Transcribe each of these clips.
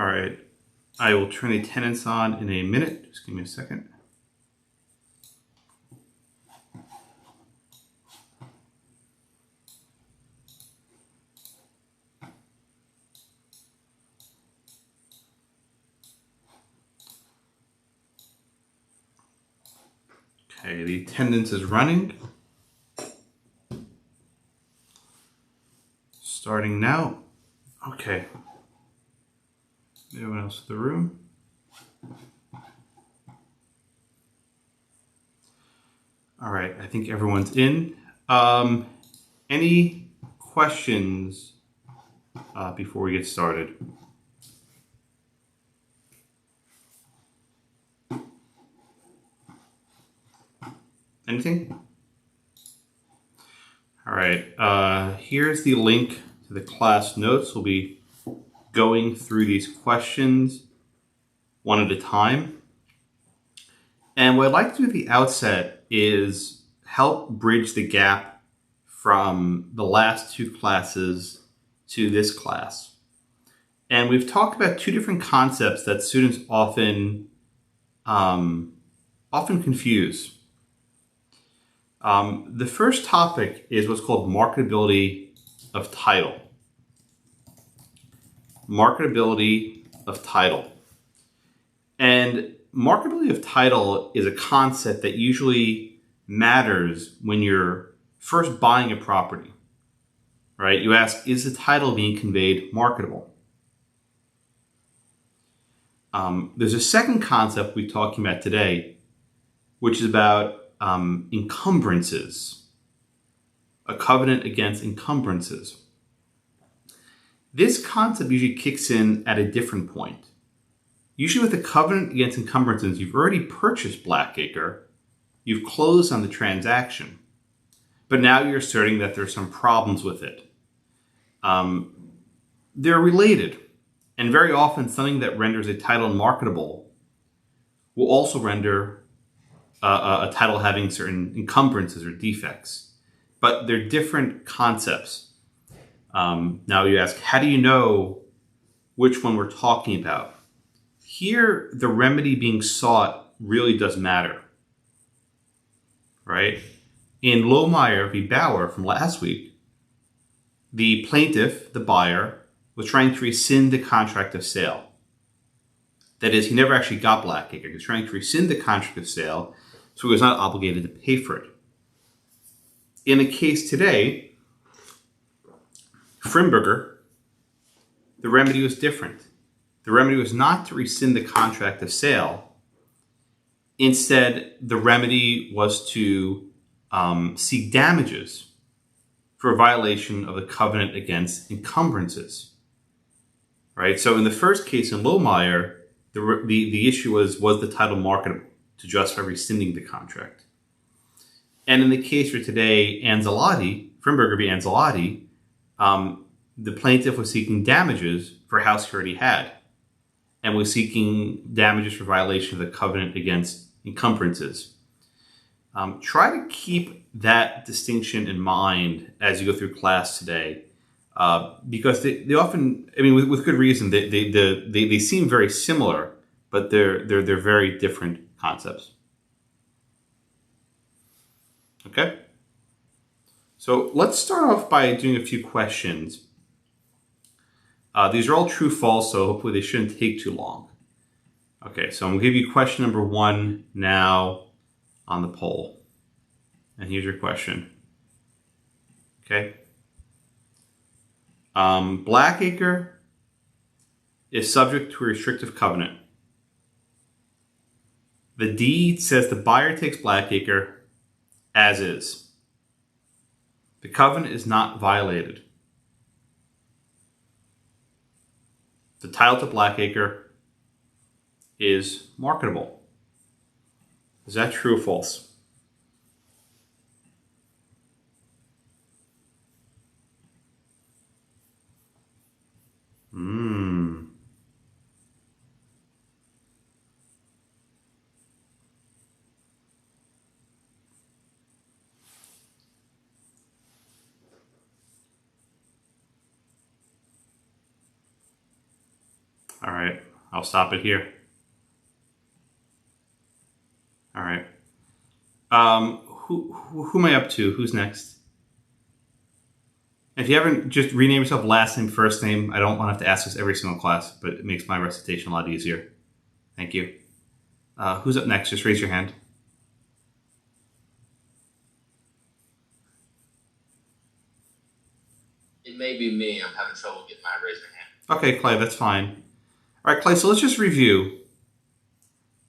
right, I will turn the attendance on in a minute. Just give me a second. Okay, the attendance is running. Starting now. Okay. Anyone else in the room? All right, I think everyone's in. Any questions before we get started? Anything? All right, here's the link to the class notes. We'll be going through these questions one at a time. And what I'd like to do at the outset is help bridge the gap from the last two classes to this class. And we've talked about two different concepts that students often confuse. The first topic is what's called marketability of title. Marketability of title. And marketability of title is a concept that usually matters when you're first buying a property, right? You ask, is the title being conveyed marketable? There's a second concept we're talking about today, which is about encumbrances, a covenant against encumbrances. This concept usually kicks in at a different point. Usually with a covenant against encumbrances, you've already purchased Blackacre, you've closed on the transaction, but now you're asserting that there's some problems with it. They're related, and very often something that renders a title marketable will also render a title having certain encumbrances or defects, but they're different concepts. Now you ask, how do you know which one we're talking about? Here, the remedy being sought really does matter, right? In Lohmeyer v. Bauer from last week, the plaintiff, the buyer, was trying to rescind the contract of sale. That is, he never actually got Blackacre. He was trying to rescind the contract of sale, so he was not obligated to pay for it. In the case today, Frimberger, the remedy was different. The remedy was not to rescind the contract of sale. Instead, the remedy was to seek damages for a violation of the covenant against encumbrances. Right? So in the first case in Lohmeyer, the issue was the title marketable to justify rescinding the contract? And in the case for today, Anzellotti, Frimberger v. Anzellotti, the plaintiff was seeking damages for a house he already had, and was seeking damages for violation of the covenant against encumbrances. Try to keep that distinction in mind as you go through class today, because they often, I mean, with good reason, they seem very similar, but they're very different concepts. Okay? So let's start off by doing a few questions. These are all true-false, so hopefully they shouldn't take too long. Okay, so I'm going to give you question number 1 now on the poll. And here's your question. Okay? Blackacre is subject to a restrictive covenant. The deed says the buyer takes Blackacre as is. The covenant is not violated. The title to Blackacre is marketable. Is that true or false? All right. I'll stop it here. All right. Who am I up to? Who's next? If you haven't, just rename yourself last name, first name. I don't want to have to ask this every single class, but it makes my recitation a lot easier. Thank you. Who's up next? Just raise your hand. It may be me. I'm having trouble getting my raise my hand. Okay, Clay, that's fine. All right, Clay, so let's just review.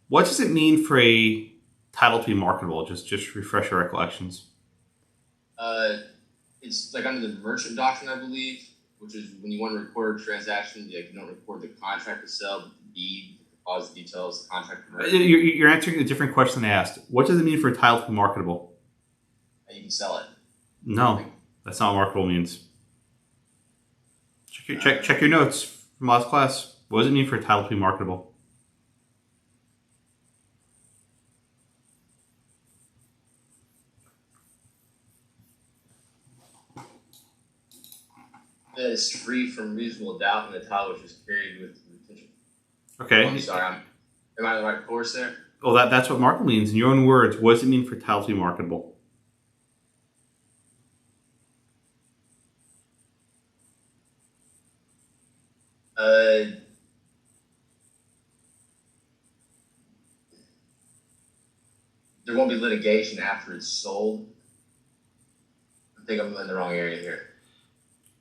What does it mean for a title to be marketable? Just refresh your recollections. It's like under the merchant doctrine, I believe, which is when you want to record a transaction, you don't record the contract to sell, but the deed, the deposit details, the contract. You're answering a different question I asked. What does it mean for a title to be marketable? You can sell it. No, that's not what marketable means. Check your notes from last class. What does it mean for a title to be marketable? That is free from reasonable doubt, and the title which is carried with retention. Okay. Oh, I'm sorry. Am I on the right course there? Oh, that's what marketable means. In your own words, what does it mean for a title to be marketable? There won't be litigation after it's sold. I think I'm in the wrong area here.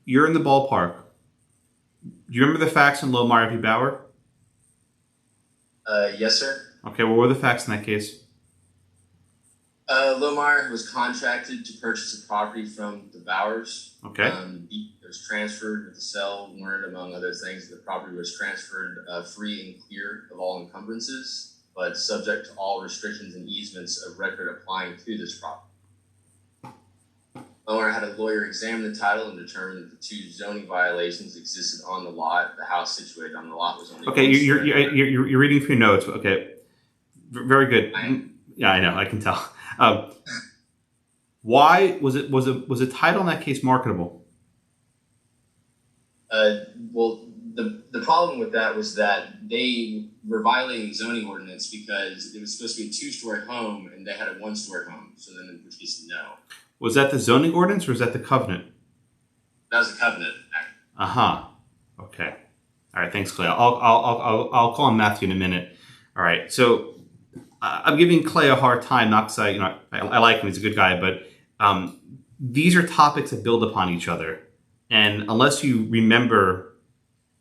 You're in the ballpark. Do you remember the facts in Lohmeyer v. Bauer? Yes, sir. Okay, what were the facts in that case? Lohmeyer was contracted to purchase a property from the Bowers. Okay. It was transferred with the sale warrant, among other things. The property was transferred free and clear of all encumbrances, but subject to all restrictions and easements of record applying to this property. Lohmeyer had a lawyer examine the title and determine that the two zoning violations existed on the lot. The house situated on the lot was only. Okay, you're reading from your notes. Okay, very good. Yeah, I know. I can tell. Why was a title in that case marketable? Well, the problem with that was that they were violating zoning ordinance because it was supposed to be a 2-story home and they had a 1-story home. So then, in which case, no. Was that the zoning ordinance or was that the covenant? That was the covenant. Okay. All right. Thanks, Clay. I'll call on Matthew in a minute. All right. So I'm giving Clay a hard time, not because I like him. He's a good guy, but these are topics that build upon each other, and unless you remember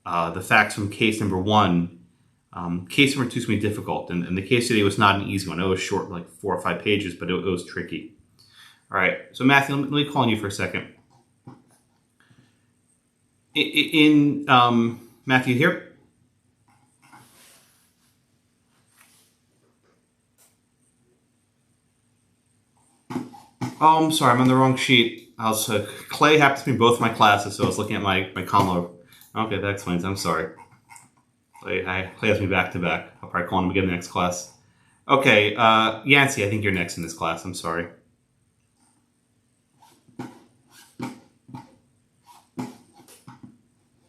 the facts from case number 1, case number 2 is going to be difficult. And the case today was not an easy one. It was short, like 4 or 5 pages, but it was tricky. All right, so Matthew, let me call on you for a second. Matthew here. Oh, I'm sorry, I'm on the wrong sheet. Clay happens to be in both my classes, so I was looking at my column. Okay, that explains. I'm sorry. Clay has me back to back. I'll probably call him again in the next class. Okay, Yancey, I think you're next in this class. I'm sorry.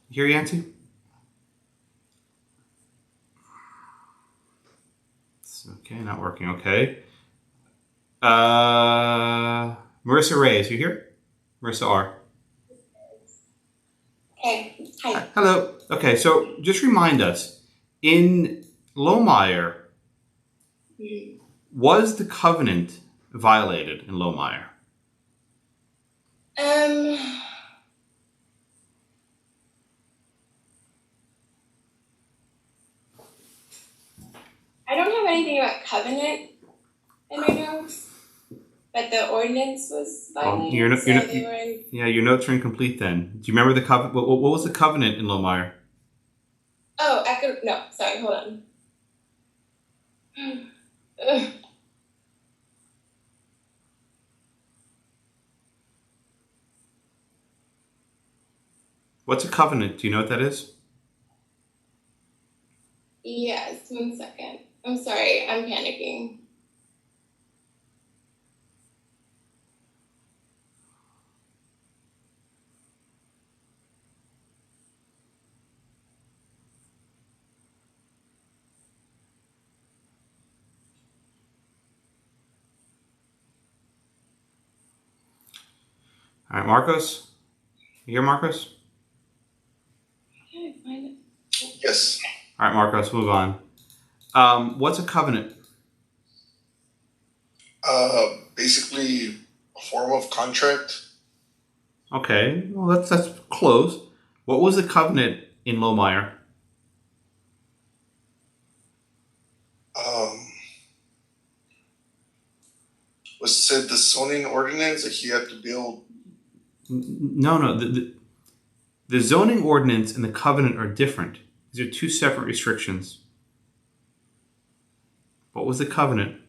Here, Yancey? It's okay, not working. Okay. Marissa Reyes, you here? Marissa R. Hey, hi. Hello. Okay, so just remind us, in Lohmeyer, was the covenant violated in Lohmeyer? I don't have anything about covenant in my notes, but the ordinance was violated. Your notes are incomplete then. Do you remember the covenant? What was the covenant in Lohmeyer? Oh, no, sorry, hold on. What's a covenant? Do you know what that is? Yes, 1 second. I'm sorry, I'm panicking. All right, Marcos? You here, Marcos? Yeah, I find it. Yes. All right, Marcos, move on. What's a covenant? Basically a form of contract. Okay, well, that's close. What was the covenant in Lohmeyer? Was said the zoning ordinance that he had to build. No. The zoning ordinance and the covenant are different. These are two separate restrictions. What was the covenant?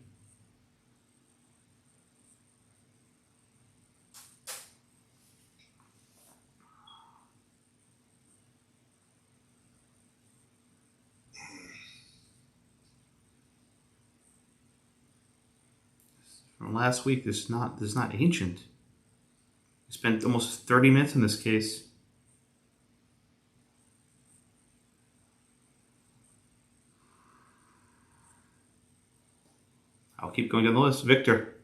From last week, this is not ancient. We spent almost 30 minutes in this case. I'll keep going down the list. Victor,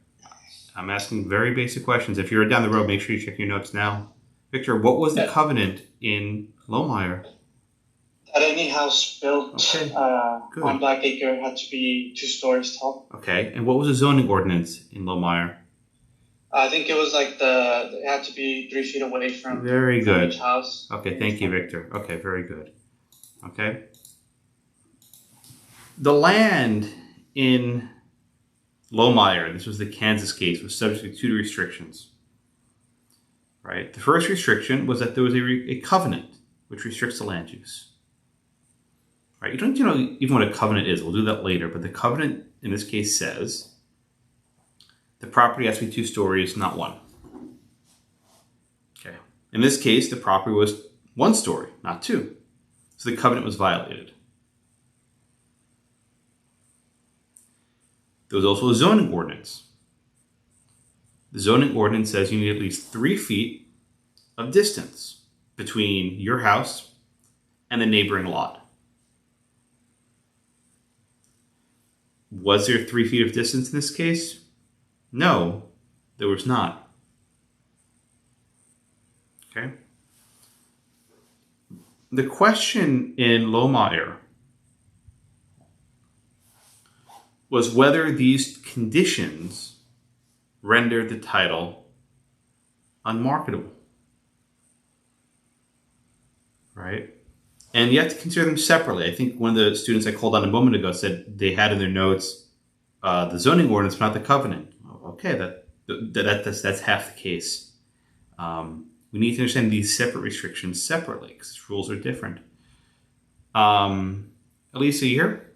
I'm asking very basic questions. If you're down the road, make sure you check your notes now. Victor, what was the covenant in Lohmeyer? That any house built Okay, on Blackacre had to be 2 stories tall. Okay, and what was the zoning ordinance in Lohmeyer? I think it was like it had to be 3 feet away from Very good. each house. Okay, thank you, Victor. Okay, very good. Okay. The land in Lohmeyer, this was the Kansas case, was subject to 2 restrictions. Right? The first restriction was that there was a covenant which restricts the land use. Right? You don't know even what a covenant is. We'll do that later. But the covenant in this case says the property has to be 2 stories, not 1. Okay. In this case, the property was 1 story, not 2. So the covenant was violated. There was also a zoning ordinance. The zoning ordinance says you need at least 3 feet of distance between your house and the neighboring lot. Was there 3 feet of distance in this case? No, there was not. Okay. The question in Lohmeyer was whether these conditions rendered the title unmarketable. Right? And you have to consider them separately. I think one of the students I called on a moment ago said they had in their notes the zoning ordinance, but not the covenant. Okay, that's half the case. We need to understand these separate restrictions separately because rules are different. Elisa, you here?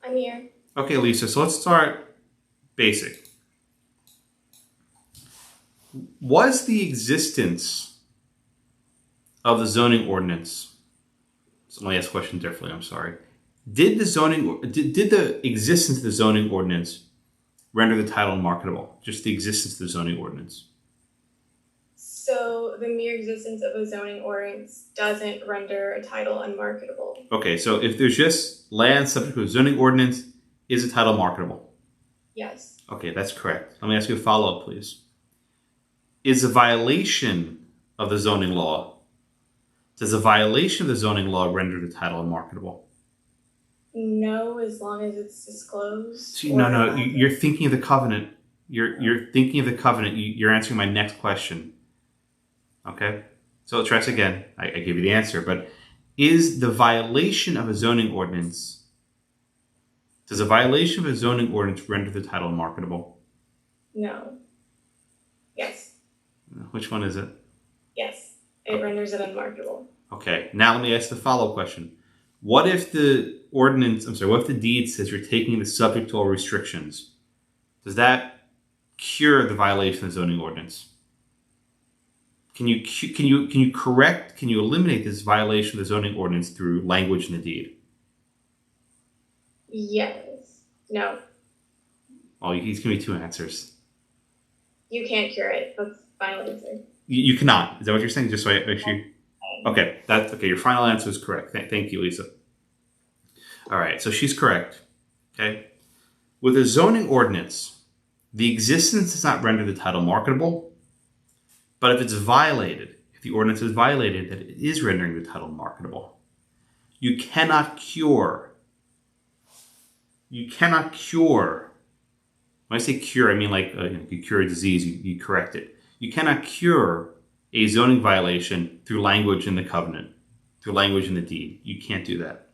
I'm here. Okay, Lisa, so let's start basic. Was the existence of the zoning ordinance, so let me ask the question differently, I'm sorry. Did the existence of the zoning ordinance render the title unmarketable? Just the existence of the zoning ordinance? So the mere existence of a zoning ordinance doesn't render a title unmarketable. Okay, so if there's just land subject to a zoning ordinance, is the title marketable? Yes. Okay, that's correct. Let me ask you a follow-up, please. Is a violation of the zoning law, does a violation of the zoning law render the title unmarketable? No, as long as it's disclosed. See, no, you're thinking of the covenant. You're thinking of the covenant. You're answering my next question. Okay? So let's try this again. I gave you the answer, but is the violation of a zoning ordinance, does a violation of a zoning ordinance render the title unmarketable? No. Yes. Which one is it? Yes. It renders it unmarketable. Okay, now let me ask the follow-up question. What if the deed says you're taking the subject to all restrictions? Does that cure the violation of the zoning ordinance? Can you eliminate this violation of the zoning ordinance through language in the deed? Yes. No. Well, he's giving me 2 answers. You can't cure it. That's the final answer. You cannot. Is that what you're saying? Just so I make sure. Okay, that's okay. Your final answer is correct. Thank you, Lisa. All right, so she's correct. Okay, with a zoning ordinance, The existence does not render the title marketable, but if it's violated, if the ordinance is violated, that it is rendering the title marketable. You cannot cure. You cannot cure. When I say cure, I mean like you cure a disease, you correct it. You cannot cure a zoning violation through language in the covenant, through language in the deed. You can't do that.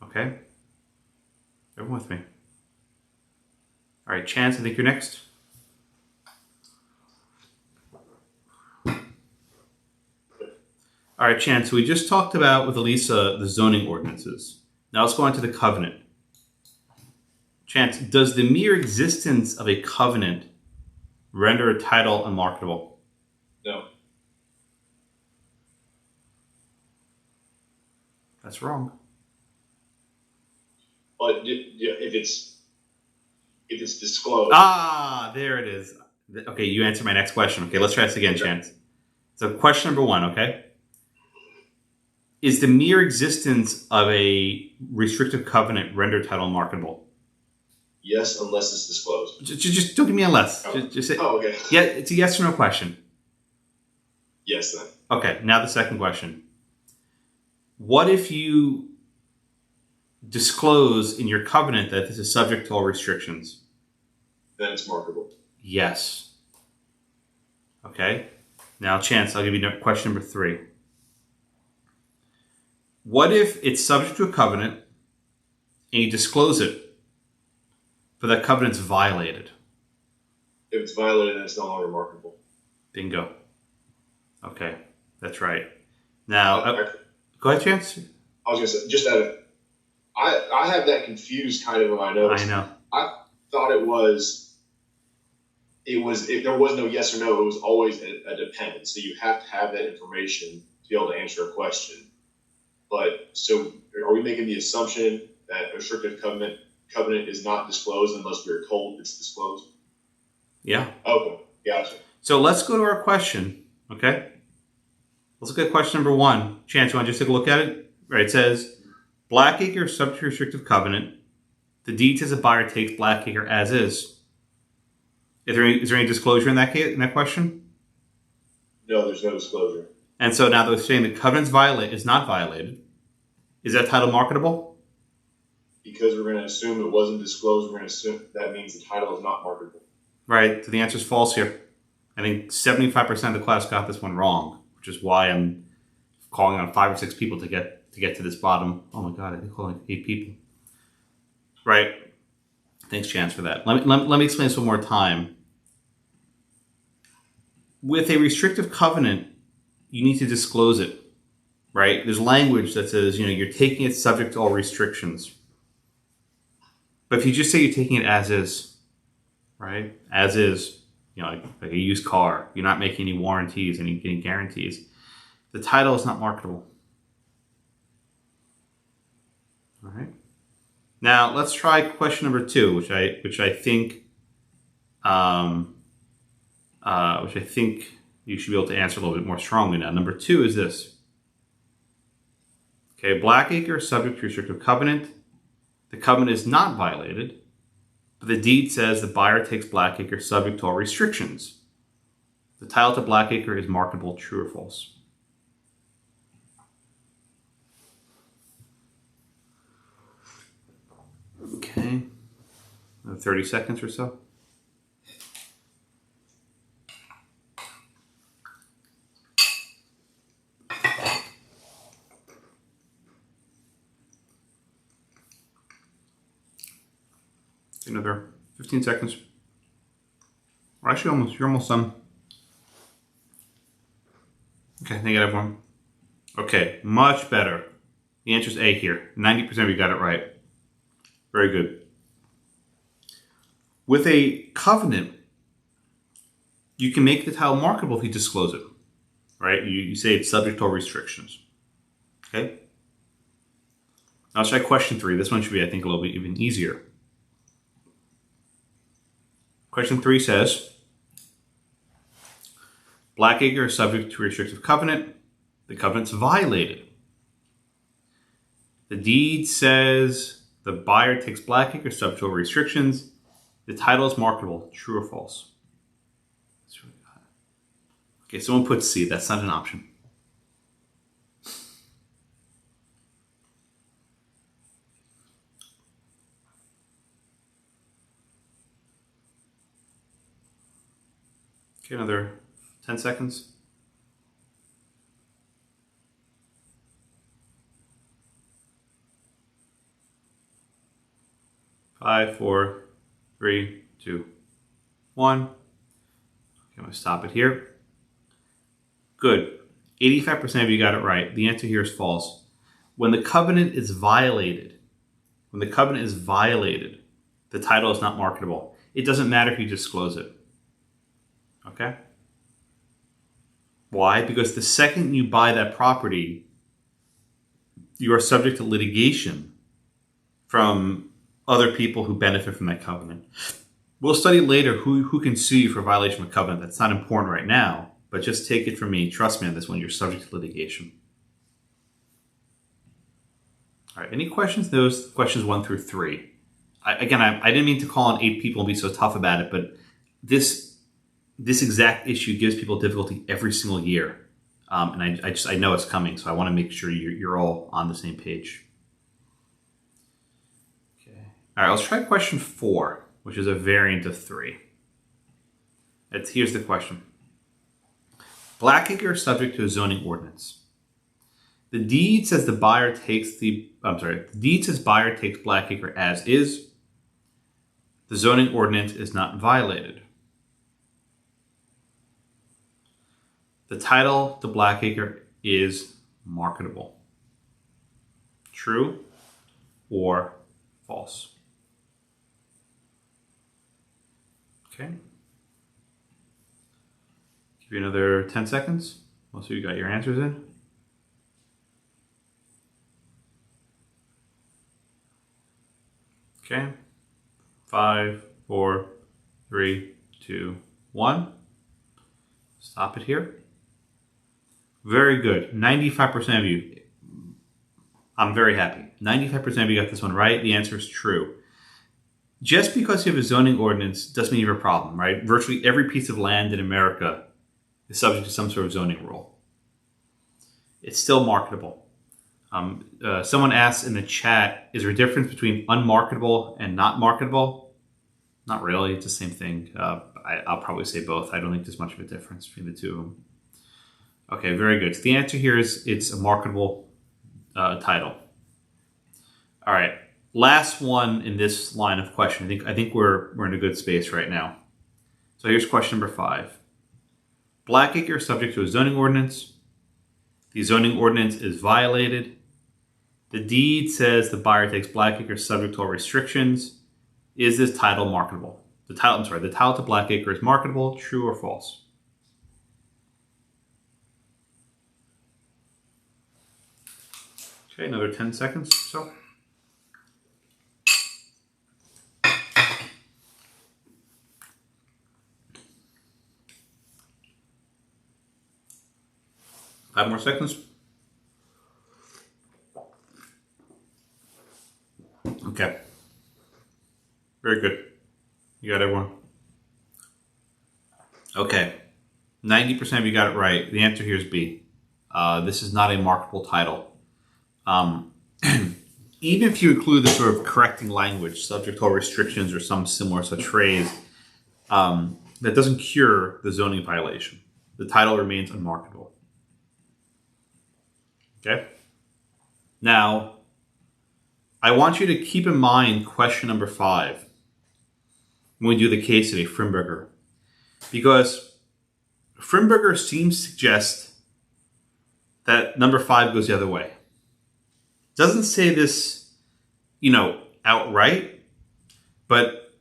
Okay? Everyone with me? All right, Chance, I think you're next. All right, Chance, so we just talked about with Elisa the zoning ordinances. Now let's go on to the covenant. Chance, does the mere existence of a covenant render a title unmarketable? No. That's wrong. But if it's disclosed. Ah, there it is. Okay, you answered my next question. Okay, let's try this again, Chance. So question number 1, okay? Is the mere existence of a restrictive covenant render title unmarketable? Yes, unless it's disclosed. Just don't give me a less. Oh. Just say, Okay. yeah, it's a yes or no question. Yes, then. Okay, now the second question. What if you disclose in your covenant that this is subject to all restrictions? Then it's marketable. Yes. Okay. Now, Chance, I'll give you question number 3. What if it's subject to a covenant and you disclose it, but that covenant's violated? If it's violated, then it's no longer marketable. Bingo. Okay, that's right. Now, go ahead, Chance. I was going to say, just that I have that confused kind of in my notes. I know. I thought there was no yes or no, it was always a depend. So you have to have that information to be able to answer a question. But so are we making the assumption that a restrictive covenant is not disclosed unless we're told it's disclosed? Yeah. Okay, gotcha. So let's go to our question, okay? Let's look at question number 1. Chance, you want to just take a look at it? Right, it says, Blackacre is subject to restrictive covenant. The deed says a buyer takes Blackacre as is. Is there any disclosure in that case, in that question? No, there's no disclosure. And so now that we're saying the covenant's is not violated, is that title marketable? Because we're going to assume it wasn't disclosed, we're going to assume that means the title is not marketable. Right, so the answer is false here. I think 75% of the class got this one wrong, which is why I'm calling on 5 or 6 people to get to this bottom. Oh my God, I think calling 8 people. Right. Thanks, Chance, for that. Let me explain this one more time. With a restrictive covenant, you need to disclose it, right? There's language that says, you're taking it subject to all restrictions. But if you just say you're taking it as is, right? As is, like a used car, you're not making any warranties, any guarantees. The title is not marketable. All right. Now let's try question number 2, which I think you should be able to answer a little bit more strongly now. Number 2 is this. Okay, Blackacre is subject to restrictive covenant. The covenant is not violated, but the deed says the buyer takes Blackacre subject to all restrictions. The title to Blackacre is marketable, true or false? Okay, 30 seconds or so. Another 15 seconds. Or actually, you're almost done. Okay, I think I have one. Okay, much better. The answer is A here. 90% of you got it right. Very good. With a covenant, you can make the title marketable if you disclose it, right? You say it's subject to all restrictions. Okay? Now let's try question 3. This one should be, I think, a little bit even easier. Question 3 says, Blackacre is subject to a restrictive covenant. The covenant's violated. The deed says the buyer takes Blackacre subject to all restrictions. The title is marketable. True or false? Okay, someone put C. That's not an option. Okay, another 10 seconds. 5, 4, 3, 2, 1. Okay, I'm going to stop it here. Good. 85% of you got it right. The answer here is false. When the covenant is violated, the title is not marketable. It doesn't matter if you disclose it. Okay? Why? Because the second you buy that property, you are subject to litigation from other people who benefit from that covenant. We'll study later who can sue you for violation of a covenant. That's not important right now, but just take it from me. Trust me on this one. You're subject to litigation. All right. Any questions? Those questions 1 through 3. I didn't mean to call on 8 people and be so tough about it, but this exact issue gives people difficulty every single year. And I know it's coming, so I want to make sure you're all on the same page. Okay. All right, let's try question 4, which is a variant of 3. Here's the question. Blackacre is subject to a zoning ordinance. The deed says buyer takes Blackacre as is. The zoning ordinance is not violated. The title to Blackacre is marketable. True or false? Okay. Give you another 10 seconds. Most of you got your answers in. Okay. 5, 4, 3, 2, 1. Stop it here. Very good. 95% of you. I'm very happy. 95% of you got this one right. The answer is true. Just because you have a zoning ordinance doesn't mean you have a problem, right? Virtually every piece of land in America is subject to some sort of zoning rule. It's still marketable. Someone asked in the chat, is there a difference between unmarketable and not marketable? Not really. It's the same thing. I'll probably say both. I don't think there's much of a difference between the two of them. Okay, very good. So the answer here is it's a marketable title. All right, last one in this line of question. I think we're in a good space right now. So here's question number 5. Blackacre is subject to a zoning ordinance. The zoning ordinance is violated. The deed says the buyer takes Blackacre subject to all restrictions. Is this title marketable? The title to Blackacre is marketable. True or false? Okay, another 10 seconds or so. Five more seconds. Okay. Very good. You got everyone? Okay. 90% of you got it right. The answer here is B. This is not a marketable title. Even if you include the sort of correcting language, subject to all restrictions or some similar such phrase, that doesn't cure the zoning violation. The title remains unmarketable. Okay? Now, I want you to keep in mind question number 5 when we do the case of a Frimberger. Because Frimberger seems to suggest that number 5 goes the other way. Doesn't say this, outright, but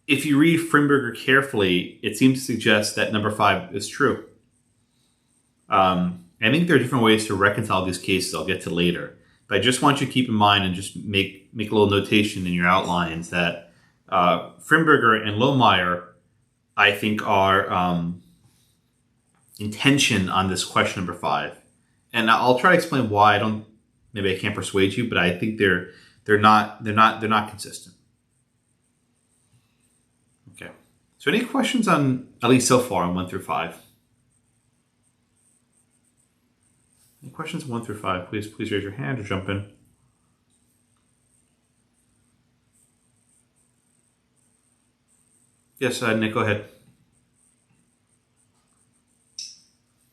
if you read Frimberger carefully, it seems to suggest that number 5 is true. I think there are different ways to reconcile these cases I'll get to later. But I just want you to keep in mind and just make a little notation in your outlines that Frimberger and Lohmeyer, I think, are in tension on this question number 5. And I'll try to explain why. Maybe I can't persuade you, but I think they're not consistent. So any questions on, at least so far, on 1 through 5? Any questions 1 through 5? Please raise your hand or jump in. Yes, Nick, go ahead.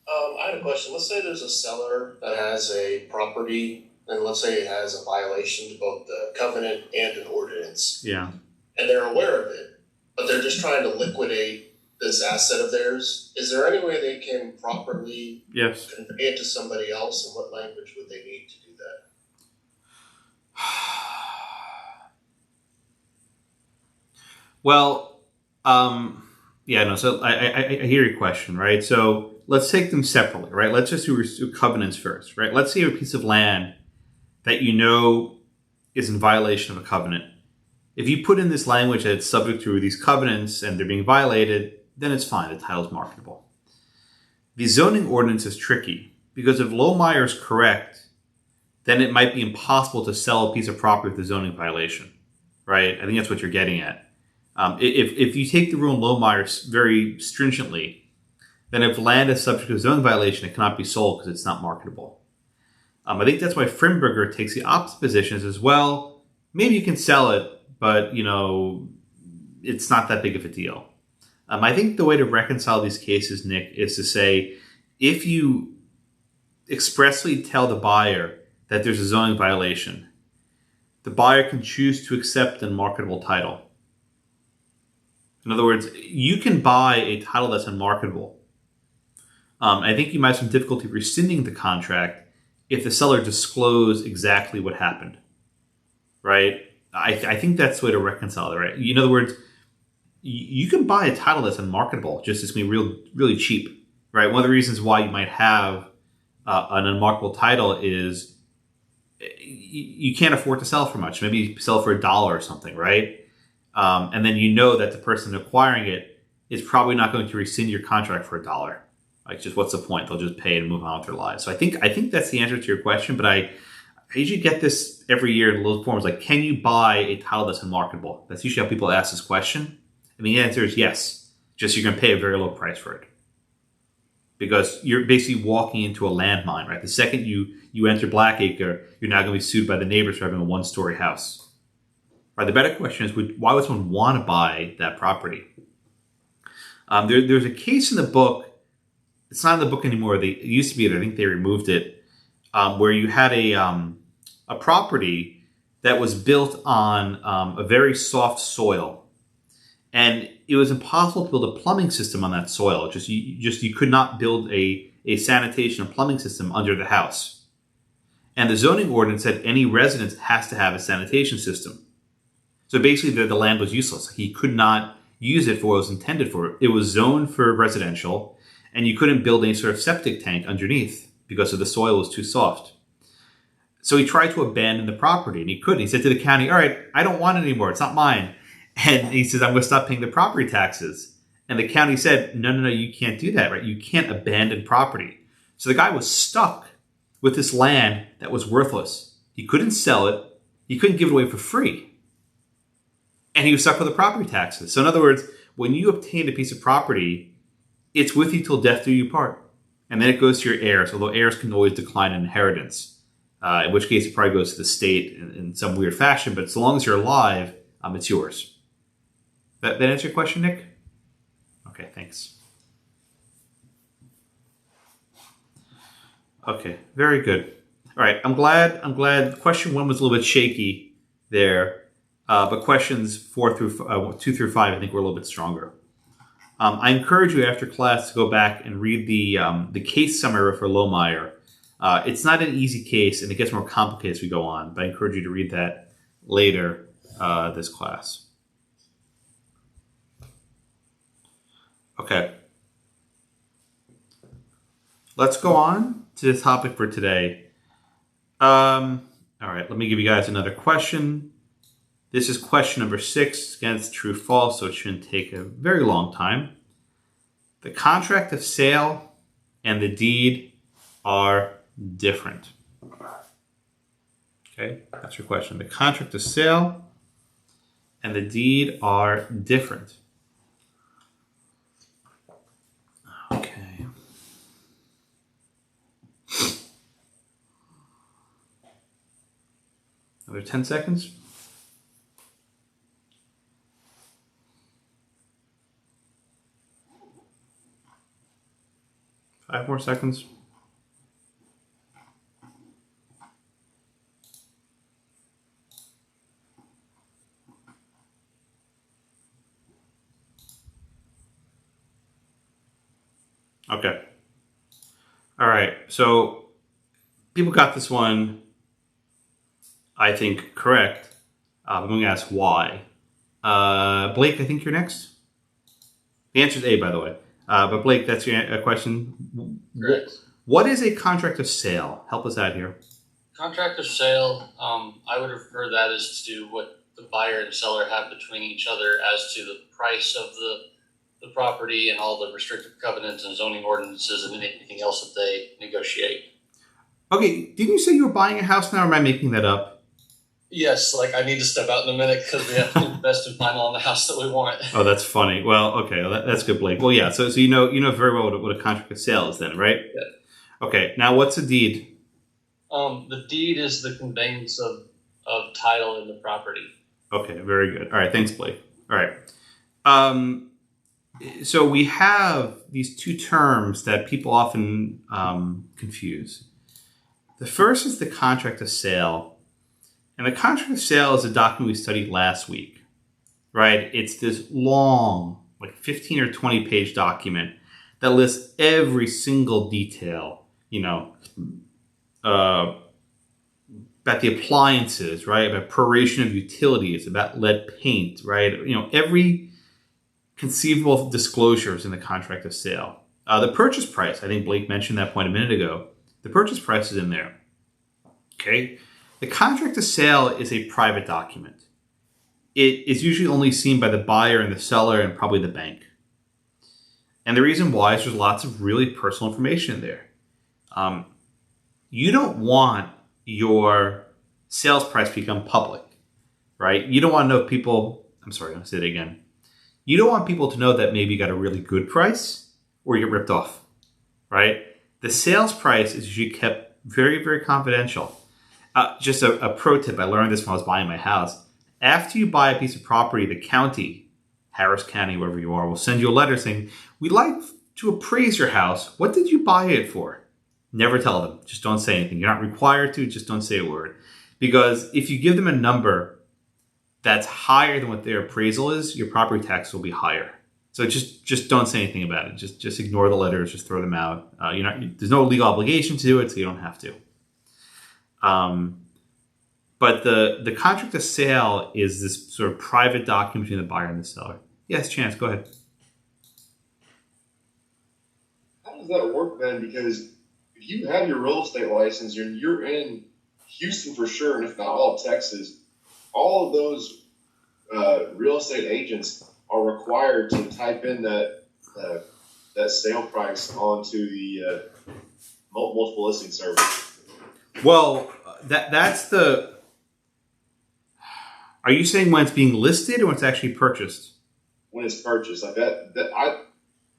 I had a question. Let's say there's a seller that has a property, and let's say it has a violation to both the covenant and an ordinance. Yeah. And they're aware of it, but they're just trying to liquidate this asset of theirs. Is there any way they can properly Yes. convey it to somebody else, and what language would they need to do that? Well, yeah, no, so I hear your question, right? So let's take them separately, right? Let's just do covenants first, right? Let's say you have a piece of land that you know is in violation of a covenant. If you put in this language that it's subject to these covenants and they're being violated, then it's fine. The title's marketable. The zoning ordinance is tricky because if Lohmeyer is correct, then it might be impossible to sell a piece of property with a zoning violation, right? I think that's what you're getting at. If you take the rule in Lohmeyer very stringently, then if land is subject to a zoning violation, it cannot be sold because it's not marketable. I think that's why Frimberger takes the opposite position as well. Maybe you can sell it, but it's not that big of a deal. I think the way to reconcile these cases, Nick, is to say if you expressly tell the buyer that there's a zoning violation, the buyer can choose to accept an unmarketable title. In other words, you can buy a title that's unmarketable. I think you might have some difficulty rescinding the contract if the seller disclosed exactly what happened, right? I think that's the way to reconcile it, right? In other words, you can buy a title that's unmarketable, just it's going to be really cheap, right? One of the reasons why you might have an unmarketable title is you can't afford to sell for much. Maybe you sell for $1 or something, right? And then you know that the person acquiring it is probably not going to rescind your contract for $1. Like, just what's the point? They'll just pay it and move on with their lives. So I think that's the answer to your question. But I usually get this every year in little forms like, can you buy a title that's unmarketable? That's usually how people ask this question. And the answer is yes. Just you're going to pay a very low price for it. Because you're basically walking into a landmine, right? The second you enter Blackacre, you're now going to be sued by the neighbors for having a one-story house. Right? The better question is, why would someone want to buy that property? There's a case in the book. It's not in the book anymore. It used to be there. I think they removed it. Where you had a property that was built on a very soft soil, and it was impossible to build a plumbing system on that soil. You could not build a sanitation and plumbing system under the house. And the zoning ordinance said any residence has to have a sanitation system. So basically, the land was useless. He could not use it for what it was intended for. It was zoned for residential, and you couldn't build any sort of septic tank underneath because the soil was too soft. So he tried to abandon the property, and he couldn't. He said to the county, all right, I don't want it anymore. It's not mine. And he says, I'm going to stop paying the property taxes. And the county said, no, you can't do that, right? You can't abandon property. So the guy was stuck with this land that was worthless. He couldn't sell it. He couldn't give it away for free. And he was stuck with the property taxes. So in other words, when you obtain a piece of property, it's with you till death do you part. And then it goes to your heirs, although heirs can always decline an inheritance, in which case it probably goes to the state in some weird fashion. But so long as you're alive, it's yours. That answer your question, Nick? Okay, thanks. Okay, very good. All right, I'm glad. Question 1 was a little bit shaky there, but questions 2 through 5, I think were a little bit stronger. I encourage you after class to go back and read the case summary for Lohmeyer. It's not an easy case, and it gets more complicated as we go on, but I encourage you to read that later this class. Okay. Let's go on to the topic for today. All right, let me give you guys another question. This is question number 6. Again, it's true, false, so it shouldn't take a very long time. The contract of sale and the deed are different. Okay, that's your question. The contract of sale and the deed are different. Another 10 seconds. Five more seconds. Okay. All right. So people got this one, I think, correct. I'm going to ask why. Blake, I think you're next. The answer is A, by the way. But Blake, that's your question. Correct. What is a contract of sale? Help us out here. Contract of sale, I would refer that as to what the buyer and seller have between each other as to the price of the property and all the restrictive covenants and zoning ordinances and anything else that they negotiate. Okay, didn't you say you were buying a house now, or am I making that up? Yes, like I need to step out in a minute because we have to do the best and final on the house that we want. Oh, that's funny. Well, okay, that's good, Blake. Well, yeah, so you know very well what a contract of sale is then, right? Yeah. Okay, now what's a deed? The deed is the conveyance of title in the property. Okay, very good. All right, thanks, Blake. All right. So we have these two terms that people often confuse. The first is the contract of sale. And the contract of sale is a document we studied last week, right? It's this long, like 15 or 20 page document that lists every single detail, about the appliances, right? About proration of utilities, about lead paint, right? Every conceivable disclosures in the contract of sale. The purchase price, I think Blake mentioned that point a minute ago. The purchase price is in there, okay? The contract of sale is a private document. It is usually only seen by the buyer and the seller and probably the bank. And the reason why is there's lots of really personal information in there. You don't want your sales price to become public, right? You don't want to know people, I'm sorry, I'm going to say it again. You don't want people to know that maybe you got a really good price or you get ripped off, right? The sales price is usually kept very, very confidential. Just a pro tip, I learned this when I was buying my house. After you buy a piece of property, the county, Harris County, wherever you are, will send you a letter saying, we'd like to appraise your house. What did you buy it for? Never tell them. Just don't say anything. You're not required to. Just don't say a word. Because if you give them a number that's higher than what their appraisal is, your property tax will be higher. So just don't say anything about it. Just ignore the letters. Just throw them out. There's no legal obligation to do it, so you don't have to. But the contract of sale is this sort of private document between the buyer and the seller. Yes, Chance, go ahead. How does that work then? Because if you have your real estate license and you're in Houston for sure, and if not all of Texas, all of those real estate agents are required to type in that sale price onto the multiple listing service. Well, that's the. Are you saying when it's being listed or when it's actually purchased? When it's purchased, like that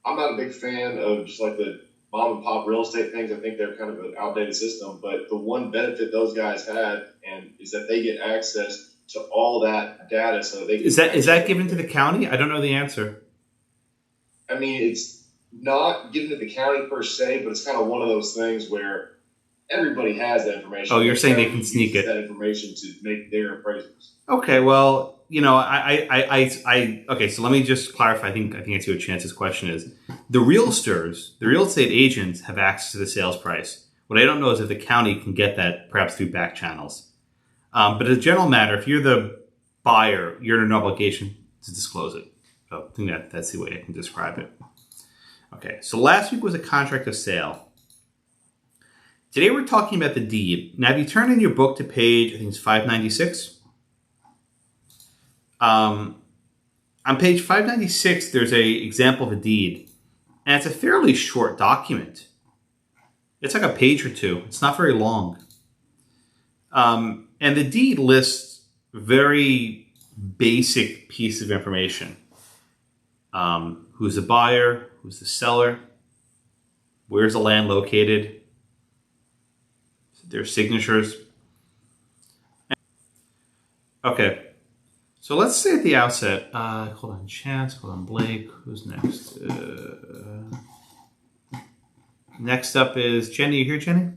I'm not a big fan of just like the mom and pop real estate things. I think they're kind of an outdated system. But the one benefit those guys had is that they get access to all that data, so that they can. Is that given to the county? I don't know the answer. I mean, it's not given to the county per se, but it's kind of one of those things where everybody has that information. Oh, you're saying they can sneak it? That information to make their appraisals. Okay, well, okay. So let me just clarify. I think I see what Chance's question is. The realtors, the real estate agents, have access to the sales price. What I don't know is if the county can get that, perhaps through back channels. But as a general matter, if you're the buyer, you're under no obligation to disclose it. So I think that's the way I can describe it. Okay, so last week was a contract of sale. Today we're talking about the deed. Now, if you turn in your book to page, I think it's 596. On page 596, there's an example of a deed. And it's a fairly short document. It's like a page or two. It's not very long. And the deed lists very basic piece of information. Who's the buyer? Who's the seller? Where's the land located? Their signatures. Okay. So let's say at the outset, hold on, Chance, hold on, Blake. Who's next? Next up is Jenny. You here, Jenny?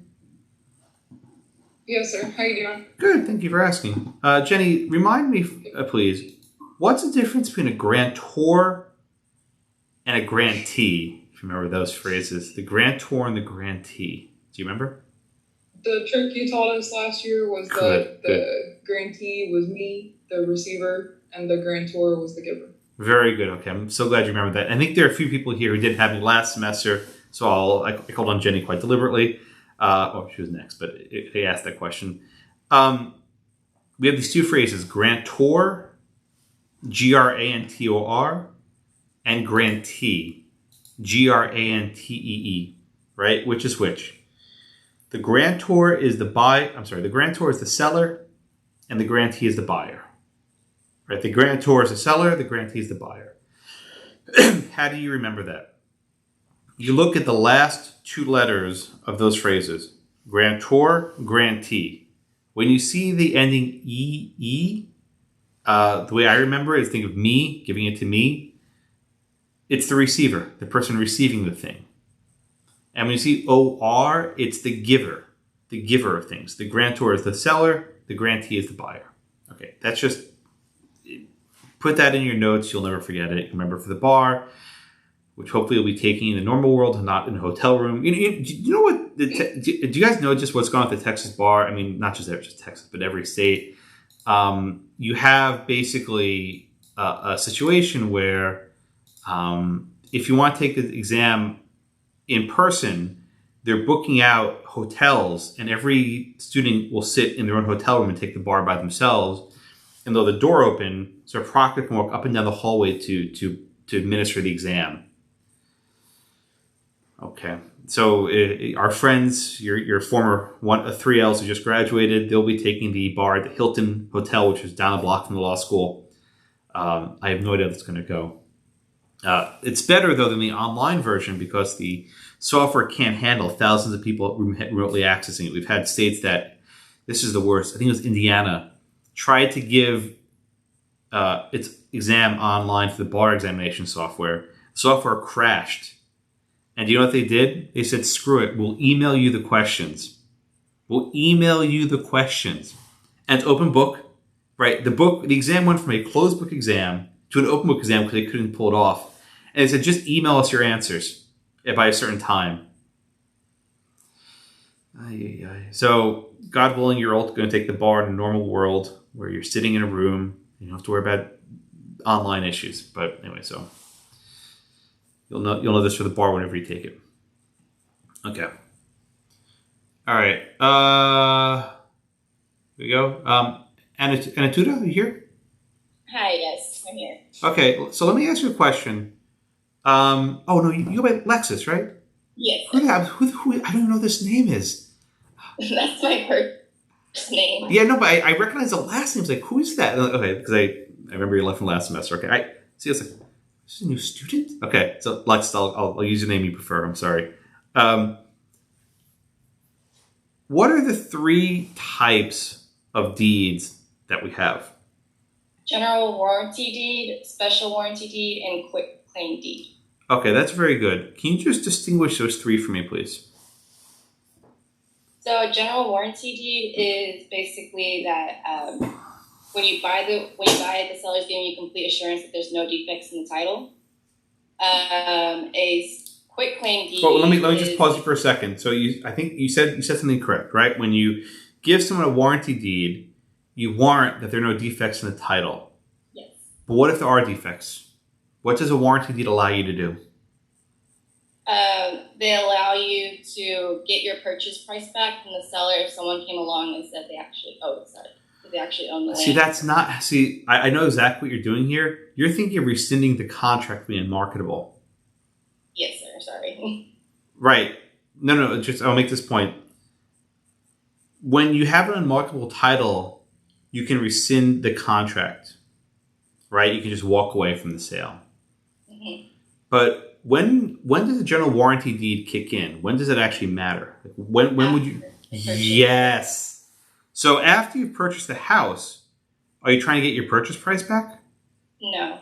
Yes, sir. How you doing? Good. Thank you for asking. Jenny, remind me, please, what's the difference between a grantor and a grantee? If you remember those phrases, the grantor and the grantee. Do you remember? The trick you taught us last year was that the grantee was me, the receiver, and the grantor was the giver. Very good. Okay, I'm so glad you remember that. I think there are a few people here who didn't have me last semester, so I called on Jenny quite deliberately. She was next, but they asked that question. We have these two phrases, grantor, Grantor, and grantee, Grantee, right? Which is which? The grantor is the grantor is the seller, and the grantee is the buyer. Right? The grantor is the seller, the grantee is the buyer. How do you remember that? You look at the last two letters of those phrases, grantor, grantee. When you see the ending EE, the way I remember it is think of me, giving it to me. It's the receiver, the person receiving the thing. And when you see OR, it's the giver of things. The grantor is the seller, the grantee is the buyer. Okay, that's just, put that in your notes, you'll never forget it. Remember for the bar, which hopefully you'll be taking in the normal world and not in a hotel room. You know what, do you guys know just what's going on at the Texas bar? I mean, not just Texas, but every state. You have basically a situation where if you want to take the exam in person, they're booking out hotels, and every student will sit in their own hotel room and take the bar by themselves. And though the door open, so a proctor can walk up and down the hallway to administer the exam. Okay, so our friends, your former 3Ls who just graduated, they'll be taking the bar at the Hilton Hotel, which is down the block from the law school. I have no idea how it's going to go. It's better, though, than the online version because the software can't handle thousands of people remotely accessing it. We've had states that, this is the worst, I think it was Indiana, tried to give its exam online for the bar examination software. The software crashed. And do you know what they did? They said, screw it, we'll email you the questions. We'll email you the questions. And it's open book, right? The exam went from a closed book exam to an open book exam because they couldn't pull it off. And they said, just email us your answers by a certain time. So, God willing, you're all going to take the bar in a normal world where you're sitting in a room. You don't have to worry about online issues. But anyway, so you'll know this for the bar whenever you take it. Okay. All right. Here we go. Anatuta, are you here? Hi, yes, I'm here. Okay, so let me ask you a question. Oh no, you go by Lexus, right? Yes. Who I don't even know what this name is. That's my first name. Yeah, no, but I recognize the last name. It's like, who is that? Okay, because I remember you left from last semester. Okay, I see. It's like, this is a new student. Okay, so Lex, I'll use the name you prefer. I'm sorry. What are the three types of deeds that we have? General warranty deed, special warranty deed, and quick claim deed. Okay, that's very good. Can you just distinguish those three for me, please? So a general warranty deed is basically that when you buy the seller's giving you complete assurance that there's no defects in the title. A quick claim deed. Well, let me just pause you for a second. So I think you said something correct, right? When you give someone a warranty deed, you warrant that there are no defects in the title. Yes. But what if there are defects? What does a warranty deed allow you to do? They allow you to get your purchase price back from the seller if someone came along and said they actually own the land. I know exactly what you're doing here. You're thinking of rescinding the contract being marketable. Yes, sir. Sorry. Right. No. I'll make this point. When you have an unmarketable title, you can rescind the contract. Right? You can just walk away from the sale. Mm-hmm. But when does the general warranty deed kick in? When does it actually matter? When would you? Yes. So after you've purchased the house, Are you trying to get your purchase price back? No.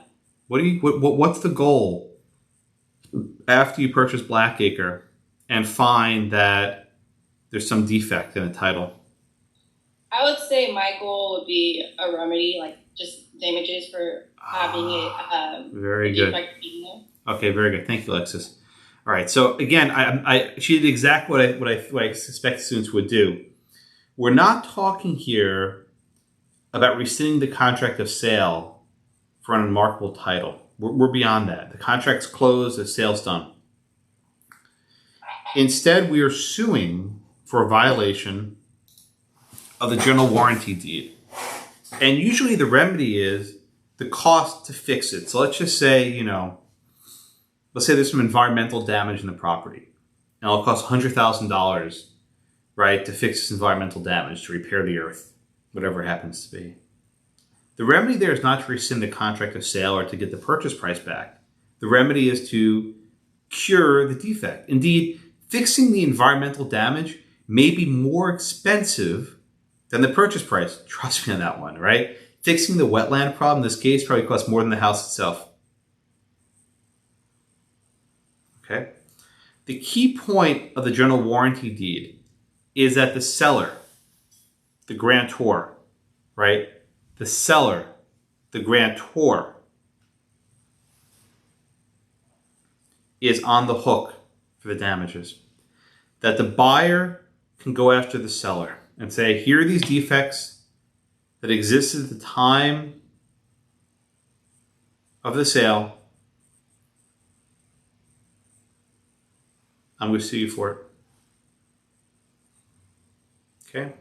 What's the goal after you purchase Blackacre and find that there's some defect in the title? I would say my goal would be a remedy, like just damages for having Very a good. defect being there. Okay, very good. Thank you, Alexis. All right. So again, she did exactly what I suspect students would do. We're not talking here about rescinding the contract of sale for an unmarkable title. We're beyond that. The contract's closed, the sale's done. Instead, we are suing for a violation of the general warranty deed. And usually the remedy is the cost to fix it. So let's just say, let's say there's some environmental damage in the property. And it'll cost $100,000, right, to fix this environmental damage, to repair the earth, whatever it happens to be. The remedy there is not to rescind the contract of sale or to get the purchase price back. The remedy is to cure the defect. Indeed, fixing the environmental damage may be more expensive than the purchase price. Trust me on that one, right? Fixing the wetland problem in this case probably costs more than the house itself. Okay? The key point of the general warranty deed is that the seller, the grantor, right? The seller, the grantor, is on the hook for the damages. That the buyer can go after the seller and say, here are these defects that existed at the time of the sale. I'm going to sue you for it. Okay?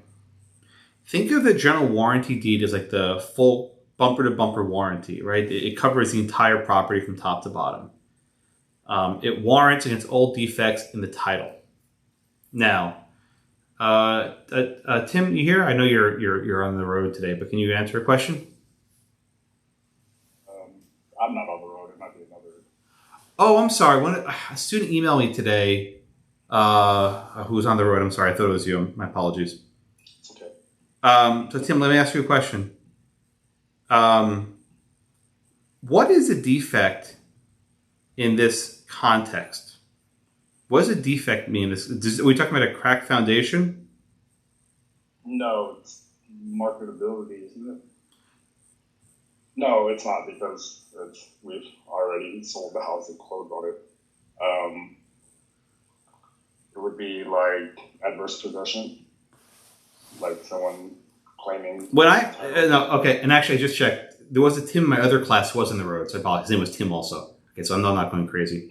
Think of the general warranty deed as like the full bumper-to-bumper warranty, right? It covers the entire property from top to bottom. It warrants against all defects in the title. Now, Tim, you here? I know you're on the road today, but can you answer a question? I'm not on the road. It might be another. Oh, I'm sorry. A student emailed me today who was on the road. I'm sorry. I thought it was you. My apologies. It's okay. So, Tim, let me ask you a question. What is a defect in this context? What does a defect mean? Are we talking about a cracked foundation? No, it's marketability, isn't it? No, it's not, because we've already sold the house and closed on it. It would be like adverse possession, like someone claiming. Okay, and actually I just checked. There was a Tim in my other class who was on the road, so I apologize. His name was Tim also. Okay, so I'm not going crazy.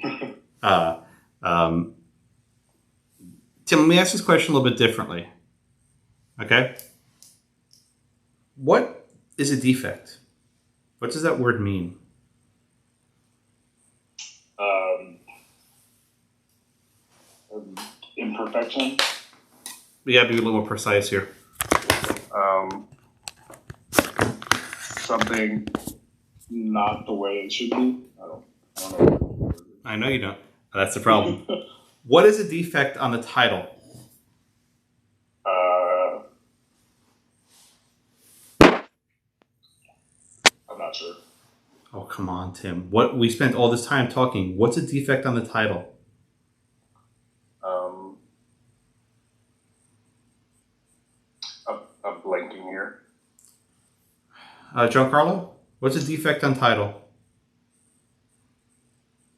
Tim, let me ask this question a little bit differently. Okay? What is a defect? What does that word mean? Imperfection. We gotta be a little more precise here. Something not the way it should be. I don't know. I know you don't. That's the problem. What is a defect on the title? I'm not sure. Oh, come on, Tim. We spent all this time talking. What's a defect on the title? I'm blanking here. Giancarlo, what's a defect on title?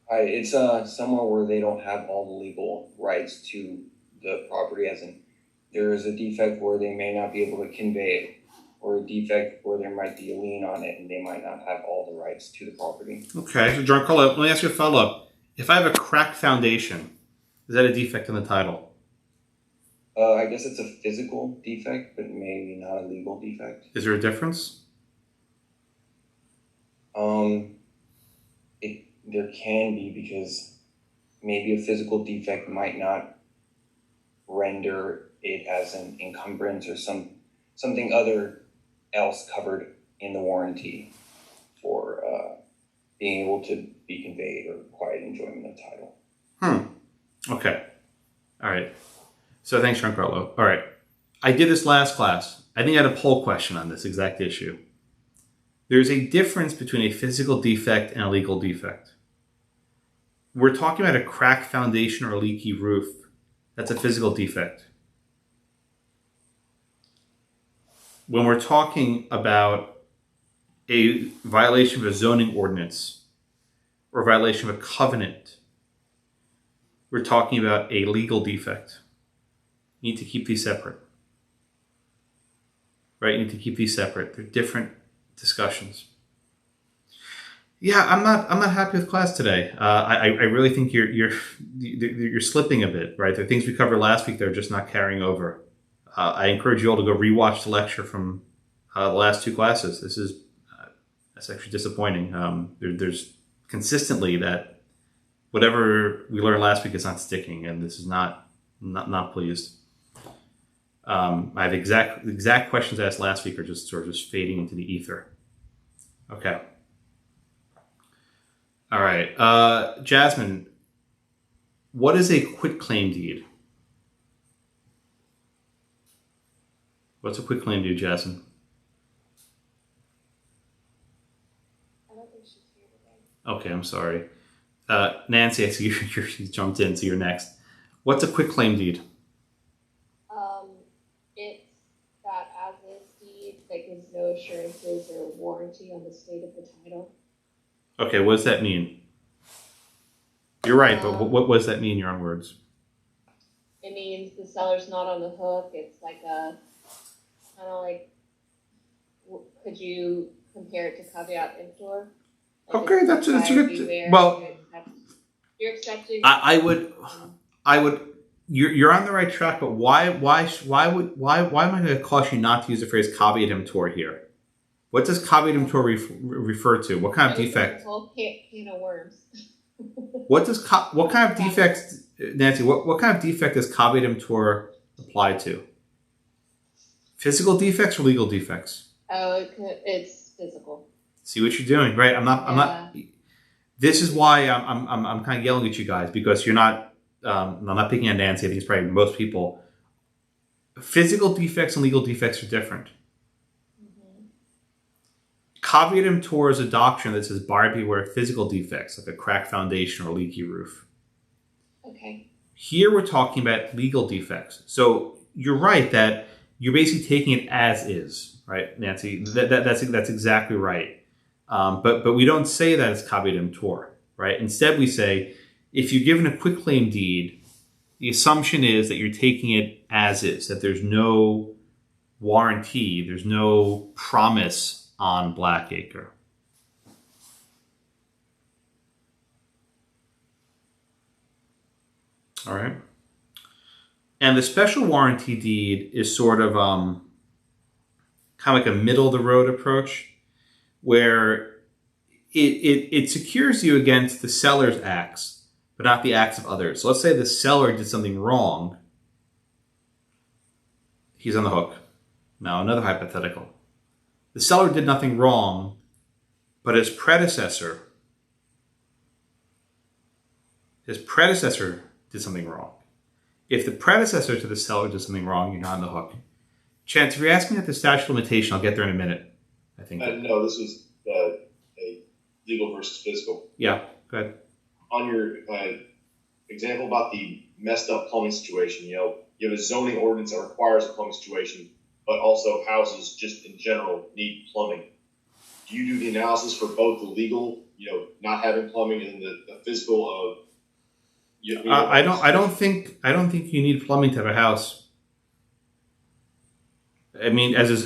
It's somewhere where they don't have all the legal rights to the property, as in there is a defect where they may not be able to convey it, or a defect where there might be a lien on it and they might not have all the rights to the property. Okay, so Giancarlo, let me ask you a follow-up. If I have a cracked foundation, is that a defect in the title? I guess it's a physical defect, but maybe not a legal defect. Is there a difference? There can be, because maybe a physical defect might not render it as an encumbrance or something other else covered in the warranty for being able to be conveyed or quiet enjoyment of title. Okay. All right. So thanks, Giancarlo. All right. I did this last class. I think I had a poll question on this exact issue. There's a difference between a physical defect and a legal defect. We're talking about a cracked foundation or a leaky roof. That's a physical defect. When we're talking about a violation of a zoning ordinance or a violation of a covenant, we're talking about a legal defect. You need to keep these separate. Right? You need to keep these separate. They're different discussions. Yeah, I'm not happy with class today. I really think you're slipping a bit, right? There are things we covered last week that are just not carrying over. I encourage you all to go rewatch the lecture from the last two classes. That's actually disappointing. There's consistently that whatever we learned last week is not sticking, and this is not pleased. I have exact questions asked last week are just sort of just fading into the ether. Okay. All right. Jasmine, what is a quitclaim deed? What's a quitclaim deed, Jasmine? I don't think she's here today. Okay, I'm sorry. Nancy, I see you jumped in, so you're next. What's a quitclaim deed? It's that as-is deed that gives no assurances or warranty on the state of the title. Okay, what does that mean? You're right, but what does that mean in your own words? It means the seller's not on the hook. It's like a kind of like, could you compare it to caveat emptor? Like Okay, that's a good. Well, you're accepting. I would. You're on the right track, but why am I going to caution you not to use the phrase caveat emptor here? What does caveat emptor refer to? What kind of defect? Whole can of worms. What kind of defect, Nancy? What kind of defect does caveat emptor apply to? Physical defects or legal defects? Oh, it's physical. See what you're doing, right? I'm not. This is why I'm kind of yelling at you guys, because you're not. I'm not picking on Nancy. I think it's probably most people. Physical defects and legal defects are different. Mm-hmm. Caveat emptor is a doctrine that says buyer beware of physical defects, like a cracked foundation or a leaky roof. Okay. Here we're talking about legal defects. So you're right that you're basically taking it as is, right, Nancy? That's exactly right. But we don't say that as caveat emptor, right? Instead, we say if you're given a quitclaim deed, the assumption is that you're taking it as is, that there's no warranty, there's no promise on Blackacre. All right. And the special warranty deed is sort of kind of like a middle of the road approach, where it secures you against the seller's acts, but not the acts of others. So let's say the seller did something wrong. He's on the hook. Now, another hypothetical. The seller did nothing wrong, but his predecessor did something wrong. If the predecessor to the seller did something wrong, you're not on the hook. Chance, if you're asking at the statute of limitation, I'll get there in a minute, I think. No, this was a legal versus physical. Yeah, go ahead. On your example about the messed up plumbing situation, you have a zoning ordinance that requires a plumbing situation, but also houses just in general need plumbing. Do you do the analysis for both the legal, not having plumbing, and the physical of? I don't think you need plumbing to have a house. I mean, as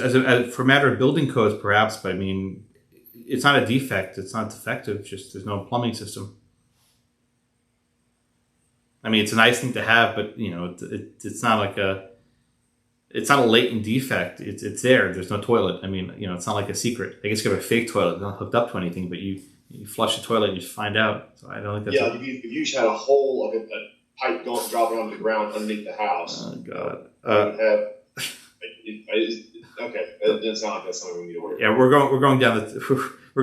for a matter of building codes, perhaps, but I mean, it's not a defect. It's not defective. Just there's no plumbing system. I mean, it's a nice thing to have, but it's not like it's not a latent defect. It's there. There's no toilet. I mean, it's not like a secret. I guess you have a fake toilet, not hooked up to anything, but you flush the toilet and you find out. So I don't think that's if you just had a hole, like a pipe dropping onto the ground underneath the house. Oh God. Okay, it doesn't sound like that's something we need to worry about. Yeah, we're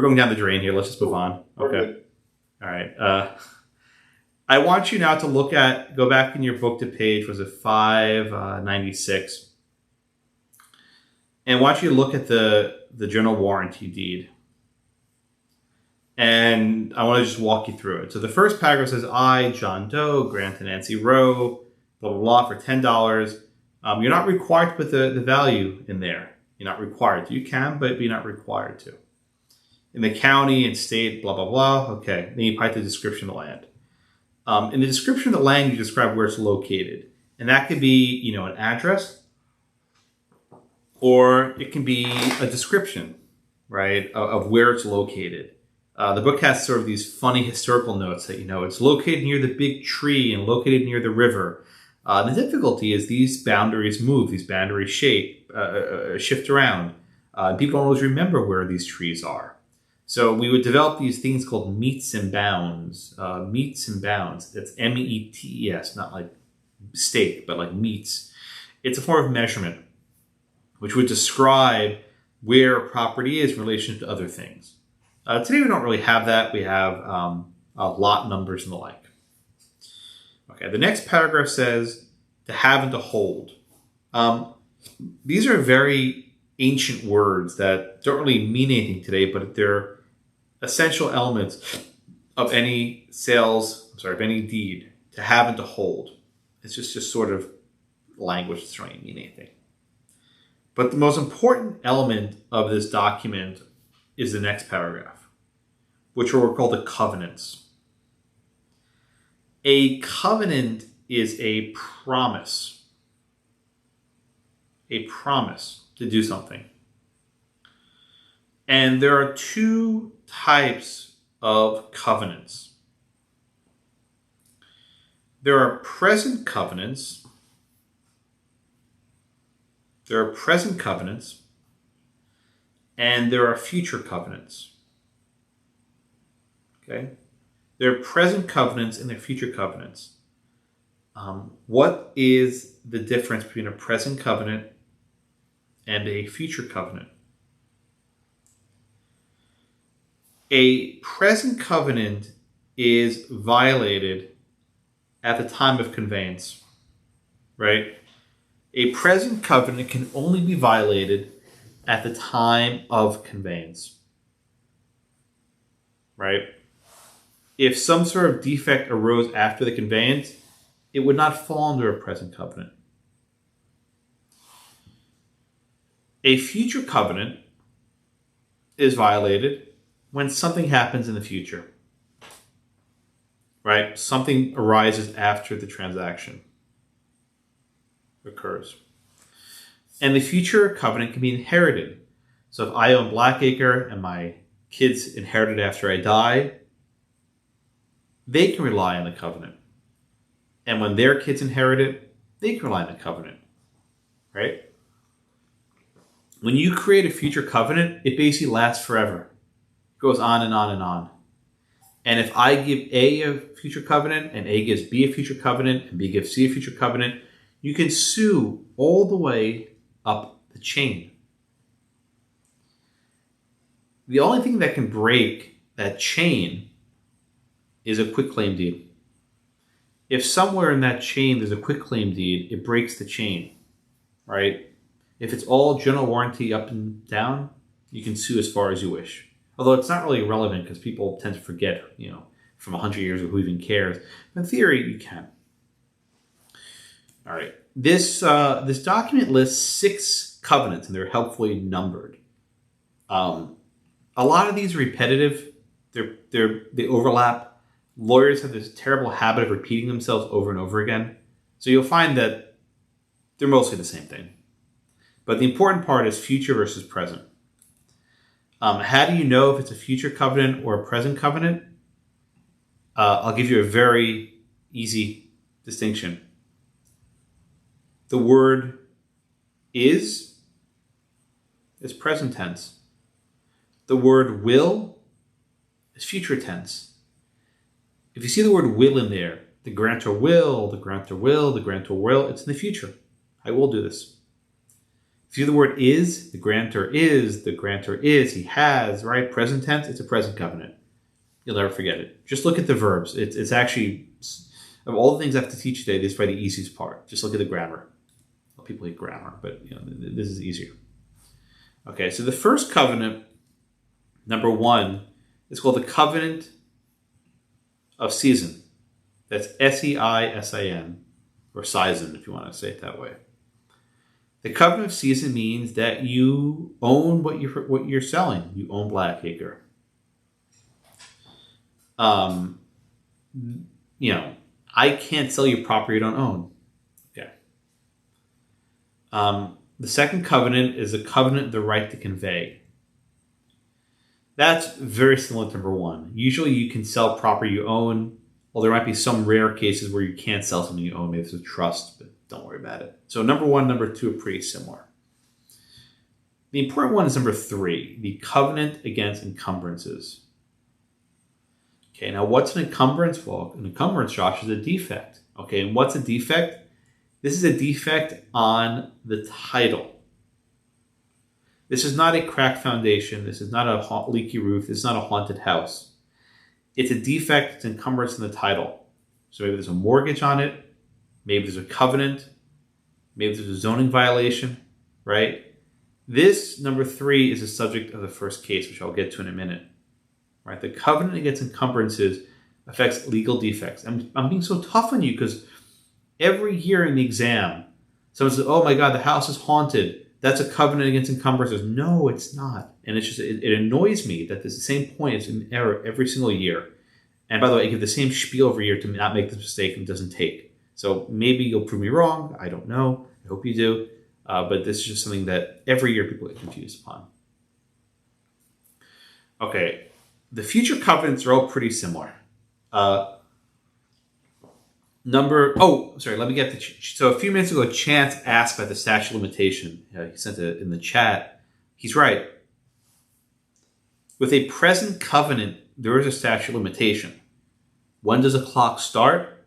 going down the drain here. Let's just move on. Okay. All right. I want you now to go back in your book to page, was it 596? And I want you to look at the general warranty deed. And I want to just walk you through it. So the first paragraph says, I, John Doe, grant to Nancy Rowe, blah, blah, blah, for $10. You're not required to put the value in there. You're not required to. You can, but you're not required to. In the county and state, blah, blah, blah. Okay. Then you put the description of the land. In the description of the land, you describe where it's located. And that could be, an address, or it can be a description, right, of where it's located. The book has sort of these funny historical notes that, it's located near the big tree and located near the river. The difficulty is these boundaries move, these boundaries shift around. People don't always remember where these trees are. So we would develop these things called meets and bounds. Meets and bounds. That's MEETES, not like steak, but like meets. It's a form of measurement, which would describe where a property is in relation to other things. Today we don't really have that. We have lot numbers and the like. Okay, the next paragraph says to have and to hold. These are very ancient words that don't really mean anything today, but they're essential elements of any of any deed. To have and to hold. It's just sort of language that doesn't really mean anything. But the most important element of this document is the next paragraph, which are called the covenants. A covenant is a promise to do something. And there are two types of covenants. There are present covenants. And there are future covenants. Okay? There are present covenants and there are future covenants. What is the difference between a present covenant and a future covenant? A present covenant is violated at the time of conveyance, right? A present covenant can only be violated at the time of conveyance, right? If some sort of defect arose after the conveyance, it would not fall under a present covenant. A future covenant is violated when something happens in the future, right? Something arises after the transaction occurs. And the future covenant can be inherited. So if I own Blackacre and my kids inherit it after I die, they can rely on the covenant. And when their kids inherit it, they can rely on the covenant, right? When you create a future covenant, it basically lasts forever. It goes on and on and on. And if I give A future covenant, and A gives B a future covenant, and B gives C a future covenant, you can sue all the way up the chain. The only thing that can break that chain is a quitclaim deed. If somewhere in that chain there's a quitclaim deed, it breaks the chain, right? If it's all general warranty up and down, you can sue as far as you wish. Although it's not really relevant because people tend to forget, from 100 years ago, who even cares. In theory, you can. All right. This document lists 6 covenants, and they're helpfully numbered. A lot of these are repetitive. They overlap. Lawyers have this terrible habit of repeating themselves over and over again. So you'll find that they're mostly the same thing. But the important part is future versus present. How do you know if it's a future covenant or a present covenant? I'll give you a very easy distinction. The word is present tense. The word will is future tense. If you see the word will in there, the grantor will, the grantor will, the grantor will, it's in the future. I will do this. If you see the word is, the grantor is, he has, right? Present tense, it's a present covenant. You'll never forget it. Just look at the verbs. It's actually, of all the things I have to teach today, this is probably the easiest part. Just look at the grammar. Well, people hate grammar, but this is easier. Okay, so the first covenant, number 1, is called the Covenant of Season. That's S-E-I-S-I-N, or Season, if you want to say it that way. The Covenant of Season means that you own what you're selling. You own Blackacre. I can't sell you property you don't own. Okay. The second covenant is a covenant of the right to convey. That's very similar to number one. Usually you can sell property you own. Well, there might be some rare cases where you can't sell something you own. Maybe it's a trust, but don't worry about it. So number one, number two are pretty similar. The important one is number three, the covenant against encumbrances. Okay, now what's an encumbrance? Well, an encumbrance, Josh, is a defect. Okay, and what's a defect? This is a defect on the title. This is not a cracked foundation. This is not a leaky roof. This is not a haunted house. It's a defect, it's encumbrance in the title. So maybe there's a mortgage on it. Maybe there's a covenant. Maybe there's a zoning violation, right? This, number three, is the subject of the first case, which I'll get to in a minute. Right? The covenant against encumbrances affects legal defects. I'm being so tough on you because every year in the exam, someone says, oh my God, the house is haunted. That's a covenant against encumbrances. No, it's not. And it's just, it annoys me that there's the same point. It's an error every single year. And by the way, I give the same spiel every year to not make this mistake and it doesn't take. So maybe you'll prove me wrong. I don't know. I hope you do. But this is just something that every year people get confused upon. Okay. The future covenants are all pretty similar. Let me get the... So a few minutes ago, Chance asked about the statute of limitation. He sent it in the chat. He's right. With a present covenant, there is a statute of limitation. When does a clock start?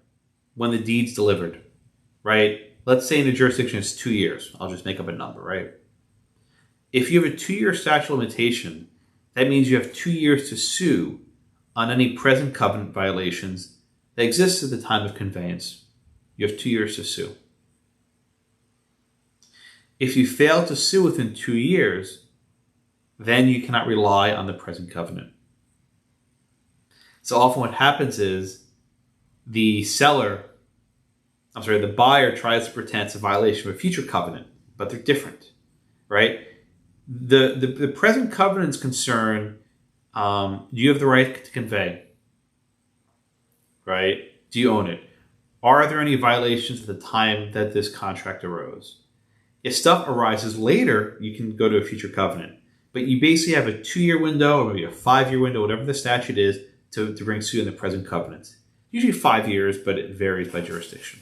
When the deed's delivered, right? Let's say in the jurisdiction it's 2 years. I'll just make up a number, right? If you have a 2-year statute of limitation, that means you have 2 years to sue on any present covenant violations that exist at the time of conveyance. You have 2 years to sue. If you fail to sue within 2 years, then you cannot rely on the present covenant. So often what happens is the buyer tries to pretend it's a violation of a future covenant, but they're different, right? The present covenant's concern, do you have the right to convey? Right? Do you own it? Are there any violations at the time that this contract arose? If stuff arises later, you can go to a future covenant. But you basically have a 2-year window or maybe a 5-year window, whatever the statute is, to bring suit in the present covenant. Usually 5 years, but it varies by jurisdiction.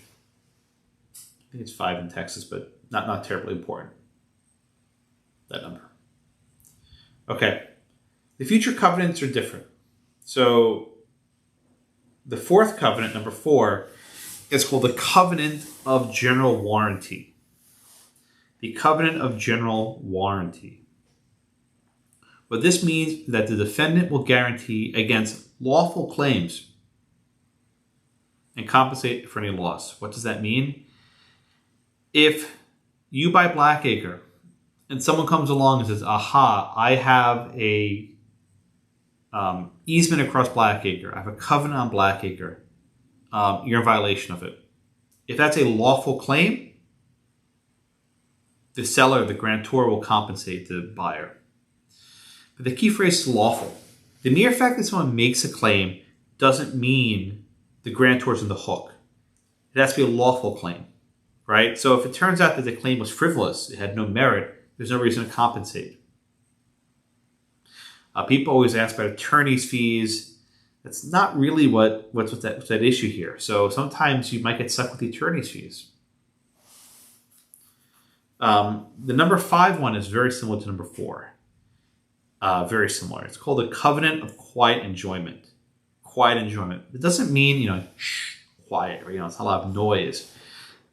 I think it's 5 in Texas, but not terribly important. That number. Okay. The future covenants are different. So the fourth covenant, number 4, is called the Covenant of General Warranty. The Covenant of General Warranty. What this means is that the defendant will guarantee against lawful claims and compensate for any loss. What does that mean? If you buy Blackacre and someone comes along and says, aha, I have a easement across Blackacre, I have a covenant on Blackacre, you're in violation of it. If that's a lawful claim, the seller, the grantor, will compensate the buyer. But the key phrase is lawful. The mere fact that someone makes a claim doesn't mean the grantor's in the hook. It has to be a lawful claim, right? So if it turns out that the claim was frivolous, it had no merit, there's no reason to compensate. People always ask about attorney's fees. That's not really what's that issue here. So sometimes you might get stuck with the attorney's fees. The number 5 one is very similar to number 4. Very similar. It's called the Covenant of Quiet Enjoyment. Quiet enjoyment. It doesn't mean, quiet, or, it's not a lot of noise.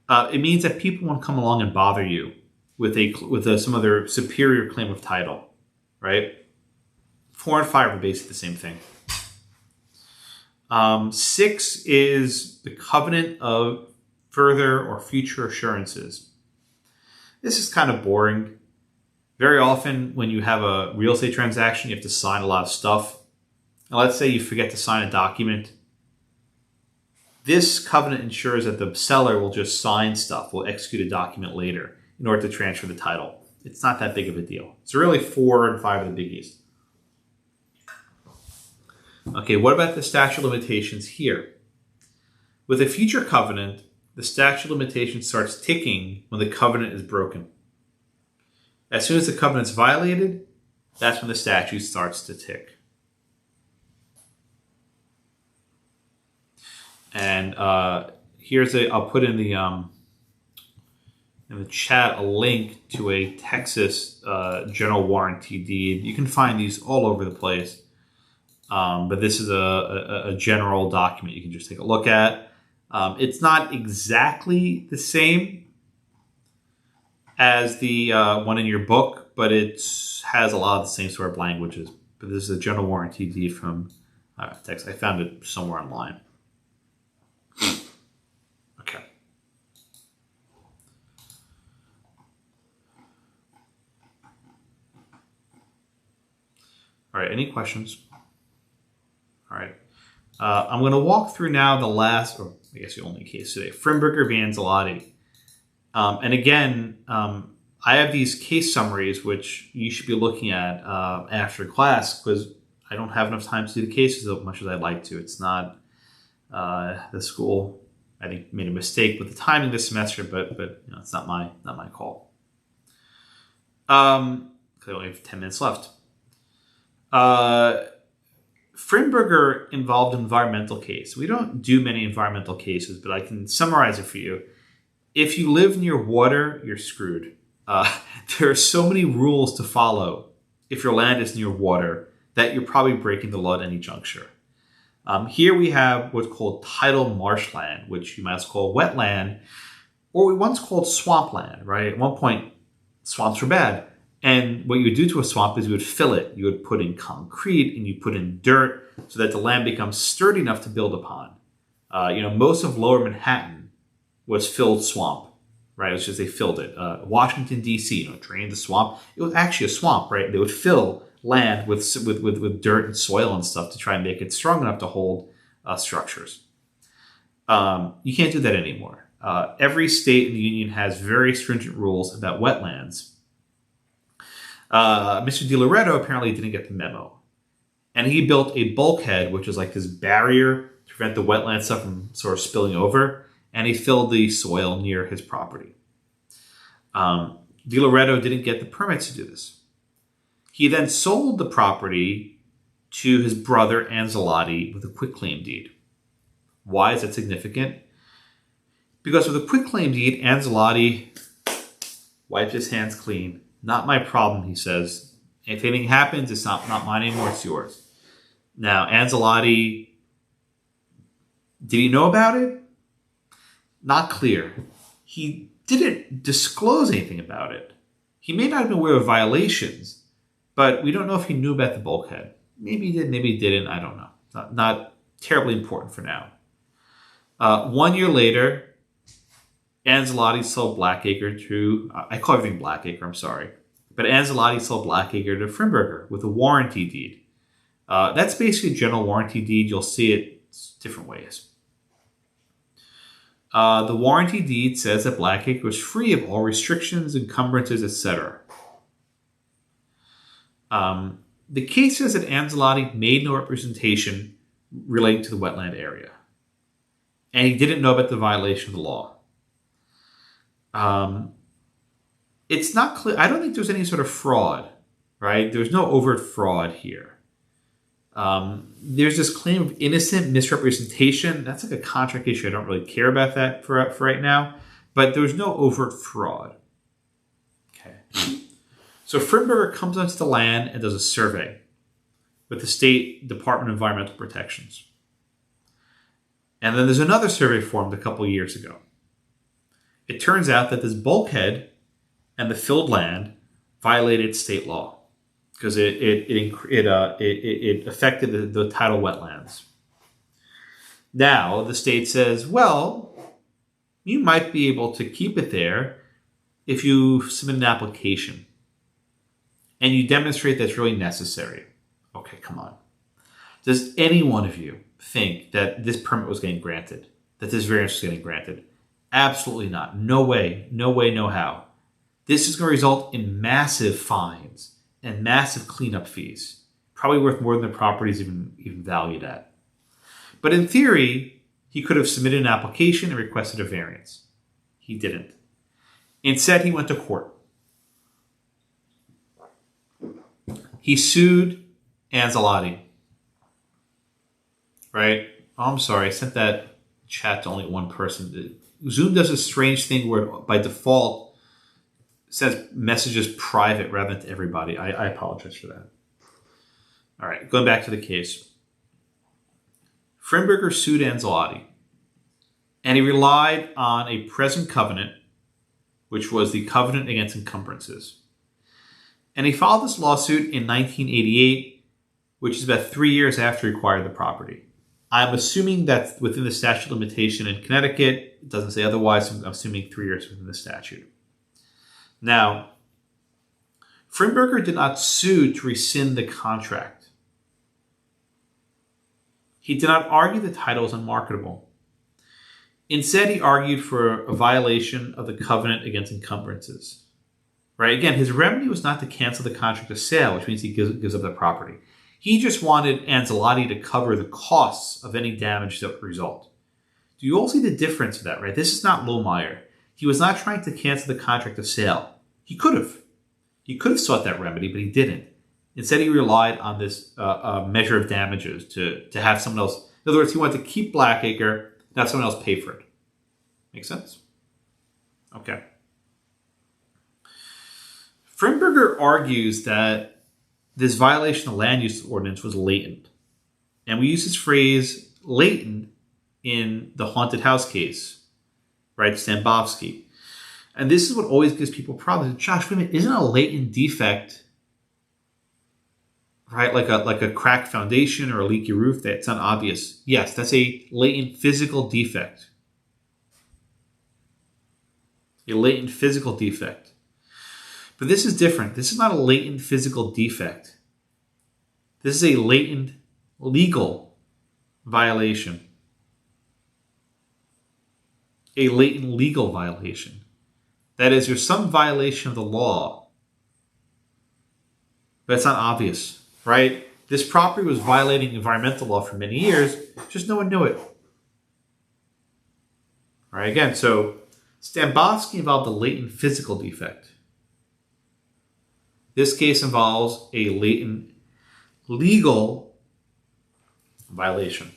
It means that people won't come along and bother you with some other superior claim of title, right? 4 and 5 are basically the same thing. 6 is the Covenant of Further or Future Assurances. This is kind of boring. Very often when you have a real estate transaction, you have to sign a lot of stuff. and let's say you forget to sign a document, this covenant ensures that the seller will just sign stuff, will execute a document later in order to transfer the title. It's not that big of a deal. It's really 4 and 5 of the biggies. Okay, what about the statute of limitations here? With a future covenant, the statute of limitations starts ticking when the covenant is broken. As soon as the covenant is violated, that's when the statute starts to tick. And I'll put in the chat a link to a Texas general warranty deed. You can find these all over the place. But this is a general document you can just take a look at. It's not exactly the same as the one in your book, but it has a lot of the same sort of languages. But this is a general warranty deed from Texas. I found it somewhere online. Okay. All right, any questions? All right. I'm going to walk through now the last, or I guess the only case today, Frimberger v. Anzellotti. And again, I have these case summaries, which you should be looking at after class, because I don't have enough time to do the cases as much as I'd like to. It's not the school, I think, made a mistake with the timing this semester, but you know, it's not my call. I only have 10 minutes left. Frimberger involved an environmental case. We don't do many environmental cases, but I can summarize it for you. If you live near water, you're screwed. There are so many rules to follow if your land is near water that you're probably breaking the law at any juncture. Here we have what's called tidal marshland, which you might as well call wetland, or we once called swampland, right? At one point, swamps were bad. And what you would do to a swamp is you would fill it. You would put in concrete and you put in dirt so that the land becomes sturdy enough to build upon. Most of lower Manhattan was filled swamp, right? It was just they filled it. Washington, D.C., drained the swamp. It was actually a swamp, right? They would fill land with dirt and soil and stuff to try and make it strong enough to hold structures. You can't do that anymore. Every state in the union has very stringent rules about wetlands. Mr. DiLoretto apparently didn't get the memo. And he built a bulkhead, which is like this barrier to prevent the wetland stuff from sort of spilling over. And he filled the soil near his property. DiLoretto didn't get the permits to do this. He then sold the property to his brother Anzellotti with a quitclaim deed. Why is that significant? Because with a quitclaim deed, Anzellotti wiped his hands clean. Not my problem, he says. If anything happens, it's not mine anymore, it's yours. Now, Anzellotti, did he know about it? Not clear. He didn't disclose anything about it. He may not have been aware of violations, but we don't know if he knew about the bulkhead. Maybe he did, maybe he didn't, I don't know. Not terribly important for now. 1 year later, Anzellotti sold Blackacre to, I call everything Blackacre, I'm sorry. But Anzellotti sold Blackacre to Frimberger with a warranty deed. That's basically a general warranty deed. You'll see it different ways. The warranty deed says that Blackacre was free of all restrictions, encumbrances, etc. The case says that Anzellotti made no representation relating to the wetland area. And he didn't know about the violation of the law. It's not clear. I don't think there's any sort of fraud, right? There's no overt fraud here. There's this claim of innocent misrepresentation. That's like a contract issue. I don't really care about that for right now. But there's no overt fraud. Okay. So Frimberger comes onto the land and does a survey with the State Department of Environmental Protections. And then there's another survey formed a couple of years ago. It turns out that this bulkhead and the filled land violated state law because it affected the tidal wetlands. Now the state says, well, you might be able to keep it there if you submit an application and you demonstrate that's really necessary. Okay, come on. Does any one of you think that this permit was getting granted? That this variance was getting granted? Absolutely not. No way, no how. This is going to result in massive fines and massive cleanup fees, probably worth more than the property is even valued at. But in theory, he could have submitted an application and requested a variance. He didn't. Instead, he went to court. He sued Anzellotti. Right? Oh, I'm sorry. I sent that chat to only one person. Zoom does a strange thing where by default sends messages private rather than to everybody. I apologize for that. All right, going back to the case. Frimberger sued Anzellotti, and he relied on a present covenant, which was the covenant against encumbrances. And he filed this lawsuit in 1988, which is about 3 years after he acquired the property. I'm assuming that's within the statute of limitation in Connecticut. It doesn't say otherwise. So I'm assuming 3 years within the statute. Now, Frimberger did not sue to rescind the contract. He did not argue the title was unmarketable. Instead, he argued for a violation of the covenant against encumbrances. Right? Again, his remedy was not to cancel the contract of sale, which means he gives up the property. He just wanted Anzellotti to cover the costs of any damage that would result. Do you all see the difference of that, right? This is not Lohmeyer. He was not trying to cancel the contract of sale. He could have. He could have sought that remedy, but he didn't. Instead, he relied on this measure of damages to have someone else. In other words, he wanted to keep Blackacre and have someone else pay for it. Make sense? Okay. Frimberger argues that this violation of land use ordinance was latent. And we use this phrase latent in the haunted house case, right? Stambovsky. And this is what always gives people problems. Josh, wait a minute, isn't a latent defect, right? Like a cracked foundation or a leaky roof that's not obvious. Yes, that's a latent physical defect. A latent physical defect. But this is different. This is not a latent physical defect. This is a latent legal violation. A latent legal violation. That is, there's some violation of the law, but it's not obvious, right? This property was violating environmental law for many years, just no one knew it. All right, again, so Stambovsky involved a latent physical defect. This case involves a latent legal violation.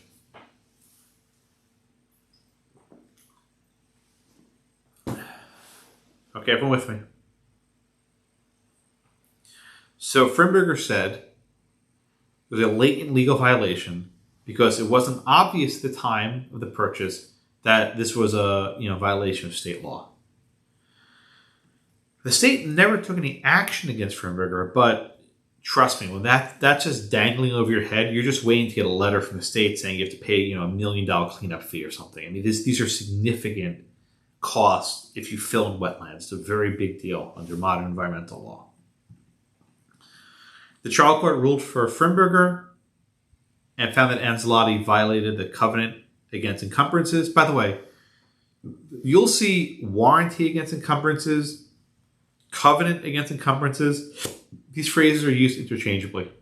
Okay, everyone with me? So Frimberger said it was a latent legal violation because it wasn't obvious at the time of the purchase that this was a violation of state law. The state never took any action against Frimberger, but trust me, when that's just dangling over your head, you're just waiting to get a letter from the state saying you have to pay $1 million cleanup fee or something. I mean, these are significant costs if you fill in wetlands. It's a very big deal under modern environmental law. The trial court ruled for Frimberger and found that Anzellotti violated the covenant against encumbrances. By the way, you'll see warranty against encumbrances, covenant against encumbrances. These phrases are used interchangeably,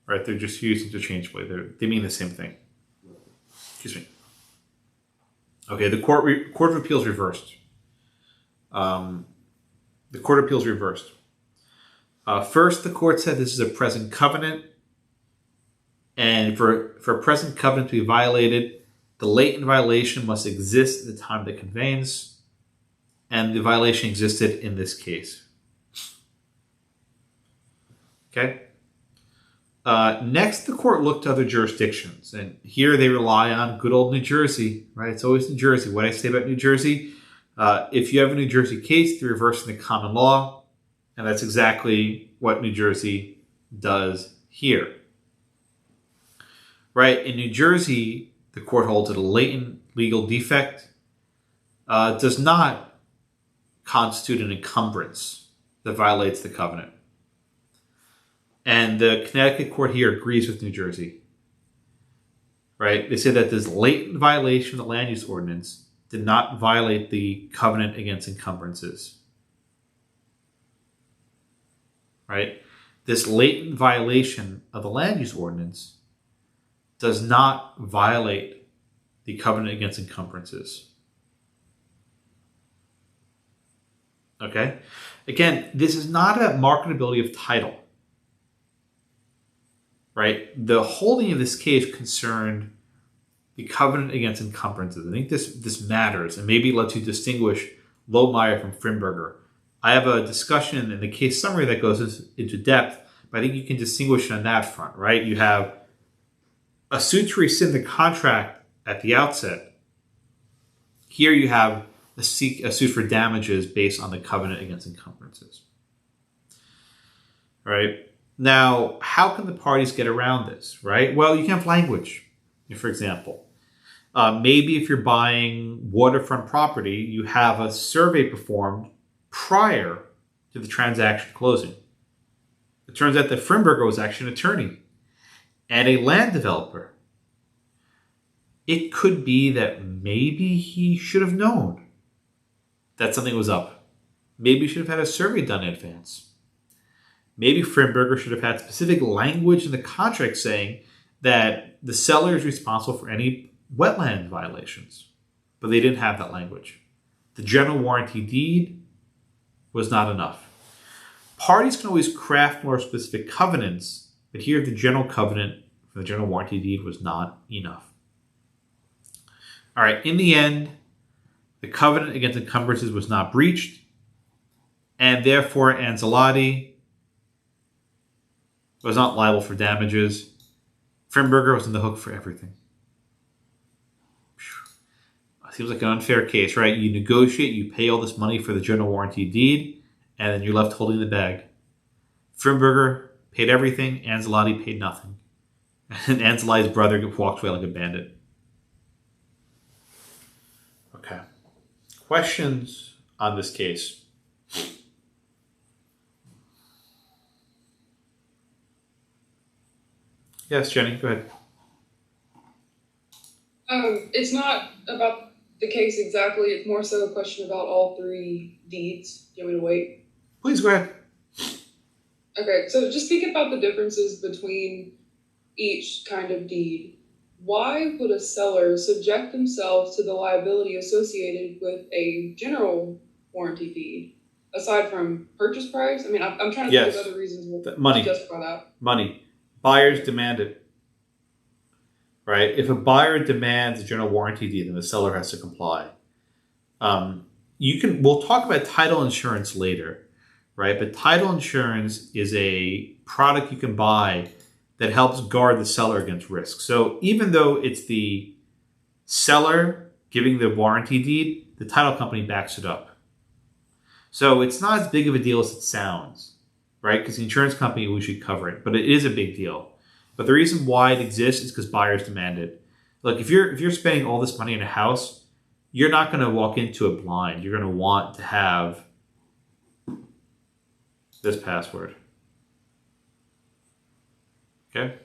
right? They're just used interchangeably. They mean the same thing. Excuse me. Okay, the Court of Appeals reversed. The Court of Appeals reversed. First, the court said this is a present covenant, and for a present covenant to be violated, the latent violation must exist at the time of the conveyance, and the violation existed in this case. Okay. Next, the court looked to other jurisdictions, and here they rely on good old New Jersey, right? It's always New Jersey. What I say about New Jersey, if you have a New Jersey case, they're reversing the common law, and that's exactly what New Jersey does here. Right? In New Jersey, the court holds that a latent legal defect does not constitute an encumbrance that violates the covenant. And the Connecticut court here agrees with New Jersey. right? They say that this latent violation of the land use ordinance did not violate the covenant against encumbrances, right? This latent violation of the land use ordinance does not violate the covenant against encumbrances. Okay? Again, this is not about marketability of title, right? The holding of this case concerned the covenant against encumbrances. I think this matters, and maybe lets you distinguish Lohmeyer from Frimberger. I have a discussion in the case summary that goes into depth, but I think you can distinguish on that front, right? You have a suit to rescind the contract at the outset. Here you have a suit for damages based on the covenant against encumbrances. All right? Now, how can the parties get around this, right? Well, you can have language. For example, maybe if you're buying waterfront property, you have a survey performed prior to the transaction closing. It turns out that Frimberger was actually an attorney and a land developer. It could be that maybe he should have known that something was up. Maybe he should have had a survey done in advance. Maybe Frimberger should have had specific language in the contract saying that the seller is responsible for any wetland violations. But they didn't have that language. The general warranty deed was not enough. Parties can always craft more specific covenants, but here the general covenant for the general warranty deed was not enough. All right, in the end, the covenant against encumbrances was not breached, and therefore Anzellotti was not liable for damages. Frimberger was in the hook for everything. Seems like an unfair case, right? You negotiate, you pay all this money for the general warranty deed, and then you're left holding the bag. Frimberger paid everything, Anzellotti paid nothing. And Anzellotti's brother walked away like a bandit. Okay. Questions on this case? Yes, Jenny, go ahead. It's not about the case exactly. It's more so a question about all three deeds. Do you want me to wait? Please go ahead. Okay, so just think about the differences between each kind of deed. Why would a seller subject themselves to the liability associated with a general warranty deed, aside from purchase price? I mean, I'm trying to think of other reasons to justify that. Money. Buyers demand it. Right? If a buyer demands a general warranty deed, then the seller has to comply. We'll talk about title insurance later, right? But title insurance is a product you can buy that helps guard the seller against risk. So even though it's the seller giving the warranty deed, the title company backs it up. So it's not as big of a deal as it sounds, right? Because the insurance company we should cover it, but it is a big deal. But the reason why it exists is because buyers demand it. Look, if you're spending all this money in a house, you're not going to walk into it blind. You're going to want to have this password. Okay?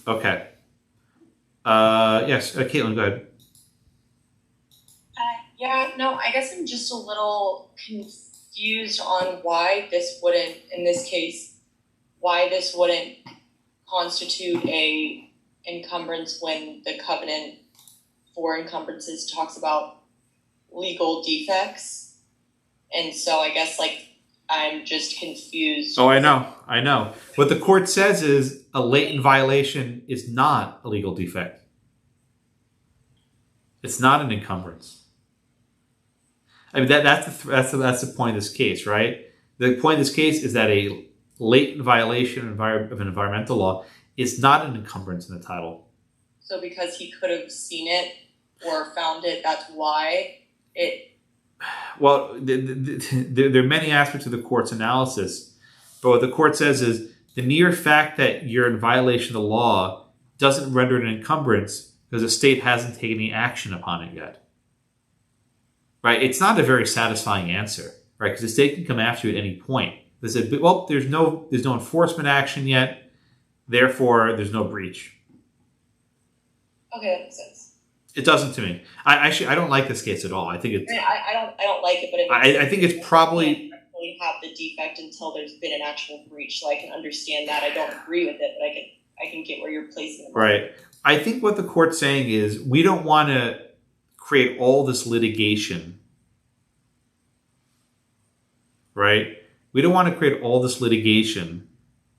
Okay. Yes, Caitlin, go ahead. I guess I'm just a little confused on why this wouldn't, in this case, why this wouldn't constitute a encumbrance when the covenant for encumbrances talks about legal defects. And so I guess I'm just confused. Oh, I know. What the court says is a latent violation is not a legal defect. It's not an encumbrance. I mean, that's the point of this case, right? The point of this case is that a latent violation of an environmental law is not an encumbrance in the title. So because he could have seen it or found it, that's why it... Well, there are many aspects of the court's analysis, but what the court says is the mere fact that you're in violation of the law doesn't render it an encumbrance because the state hasn't taken any action upon it yet. Right? It's not a very satisfying answer, right? Because the state can come after you at any point. They said, well, there's no enforcement action yet, therefore there's no breach. Okay, that makes sense. It doesn't to me. I don't like this case at all. I think it's. I don't like it, but it makes I sense think because it's probably. you can't really have the defect until there's been an actual breach, so I can understand that. I don't agree with it, but I can get where you're placing it. Right. I think what the court's saying is we don't want to create all this litigation. Right? We don't want to create all this litigation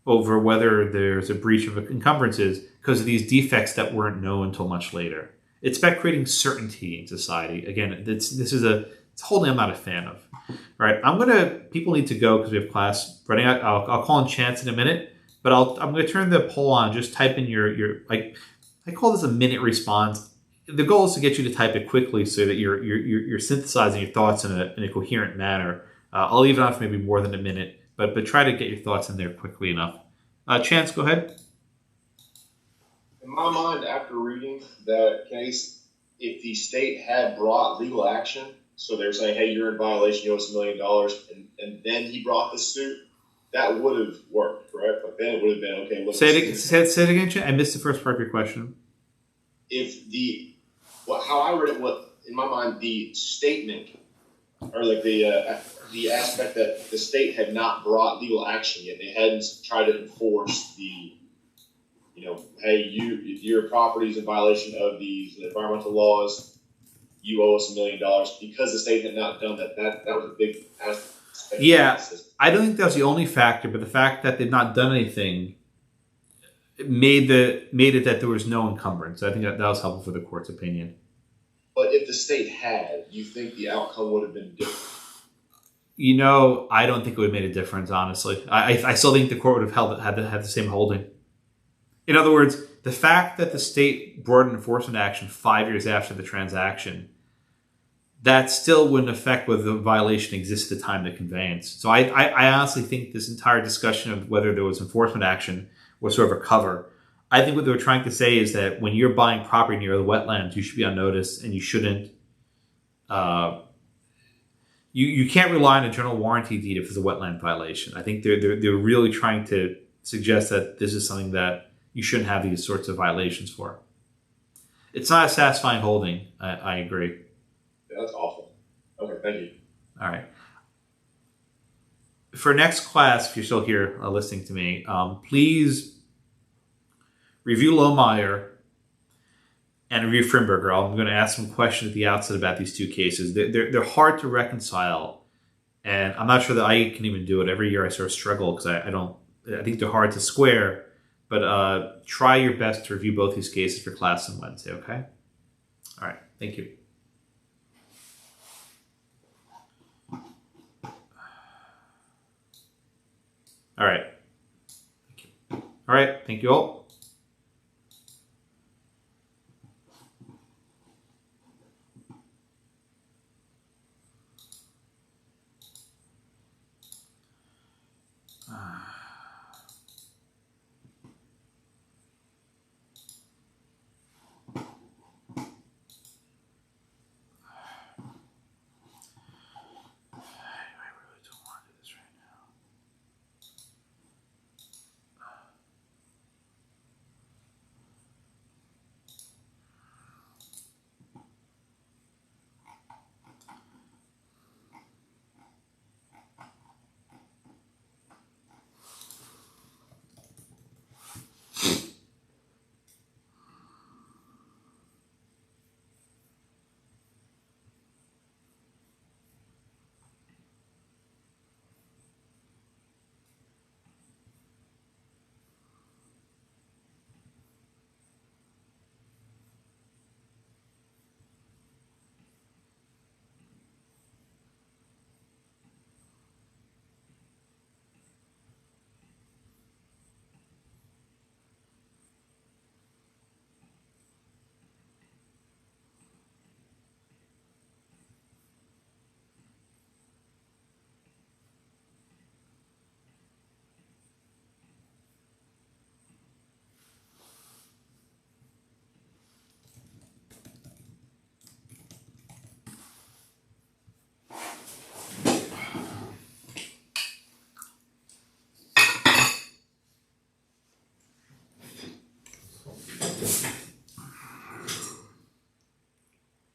over whether there's a breach of encumbrances because of these defects that weren't known until much later. It's about creating certainty in society. Again, it's a whole thing I'm not a fan of. All right, people need to go because we have class running out. I'll call in Chance in a minute, but I'm going to turn the poll on. Just type in your I call this a minute response. The goal is to get you to type it quickly so that you're synthesizing your thoughts in a coherent manner. I'll leave it on for maybe more than a minute, but try to get your thoughts in there quickly enough. Chance, go ahead. In my mind, after reading that case, if the state had brought legal action, so they're saying, hey, you're in violation, you owe us $1 million, and then he brought the suit, that would have worked, correct? But then it would have been, okay, look. Say it again, Chance. I missed the first part of your question. How I read it, in my mind, the statement, or like the aspect that the state had not brought legal action yet, they hadn't tried to enforce the, hey, your property is in violation of these environmental laws, you owe us $1 million, because the state had not done that. That was a big aspect. Yeah, I don't think that was the only factor, but the fact that they've not done anything made it that there was no encumbrance. I think that was helpful for the court's opinion. But if the state had, you think the outcome would have been different? I don't think it would have made a difference, honestly. I still think the court would have had the same holding. In other words, the fact that the state brought an enforcement action 5 years after the transaction, that still wouldn't affect whether the violation exists at the time of the conveyance. So I honestly think this entire discussion of whether there was enforcement action was sort of a cover. I think what they were trying to say is that when you're buying property near the wetlands, you should be on notice, and you shouldn't. You can't rely on a general warranty deed if it's a wetland violation. I think they're really trying to suggest that this is something that you shouldn't have these sorts of violations for. It's not a satisfying holding. I agree. Yeah, that's awful. Okay, thank you. All right. For next class, if you're still here listening to me, please review Lohmeyer and review Frimberger. I'm going to ask some questions at the outset about these two cases. They're hard to reconcile, and I'm not sure that I can even do it. Every year I sort of struggle because I think they're hard to square. But try your best to review both these cases for class on Wednesday, okay? All right, thank you. All right. Thank you. All right, thank you all.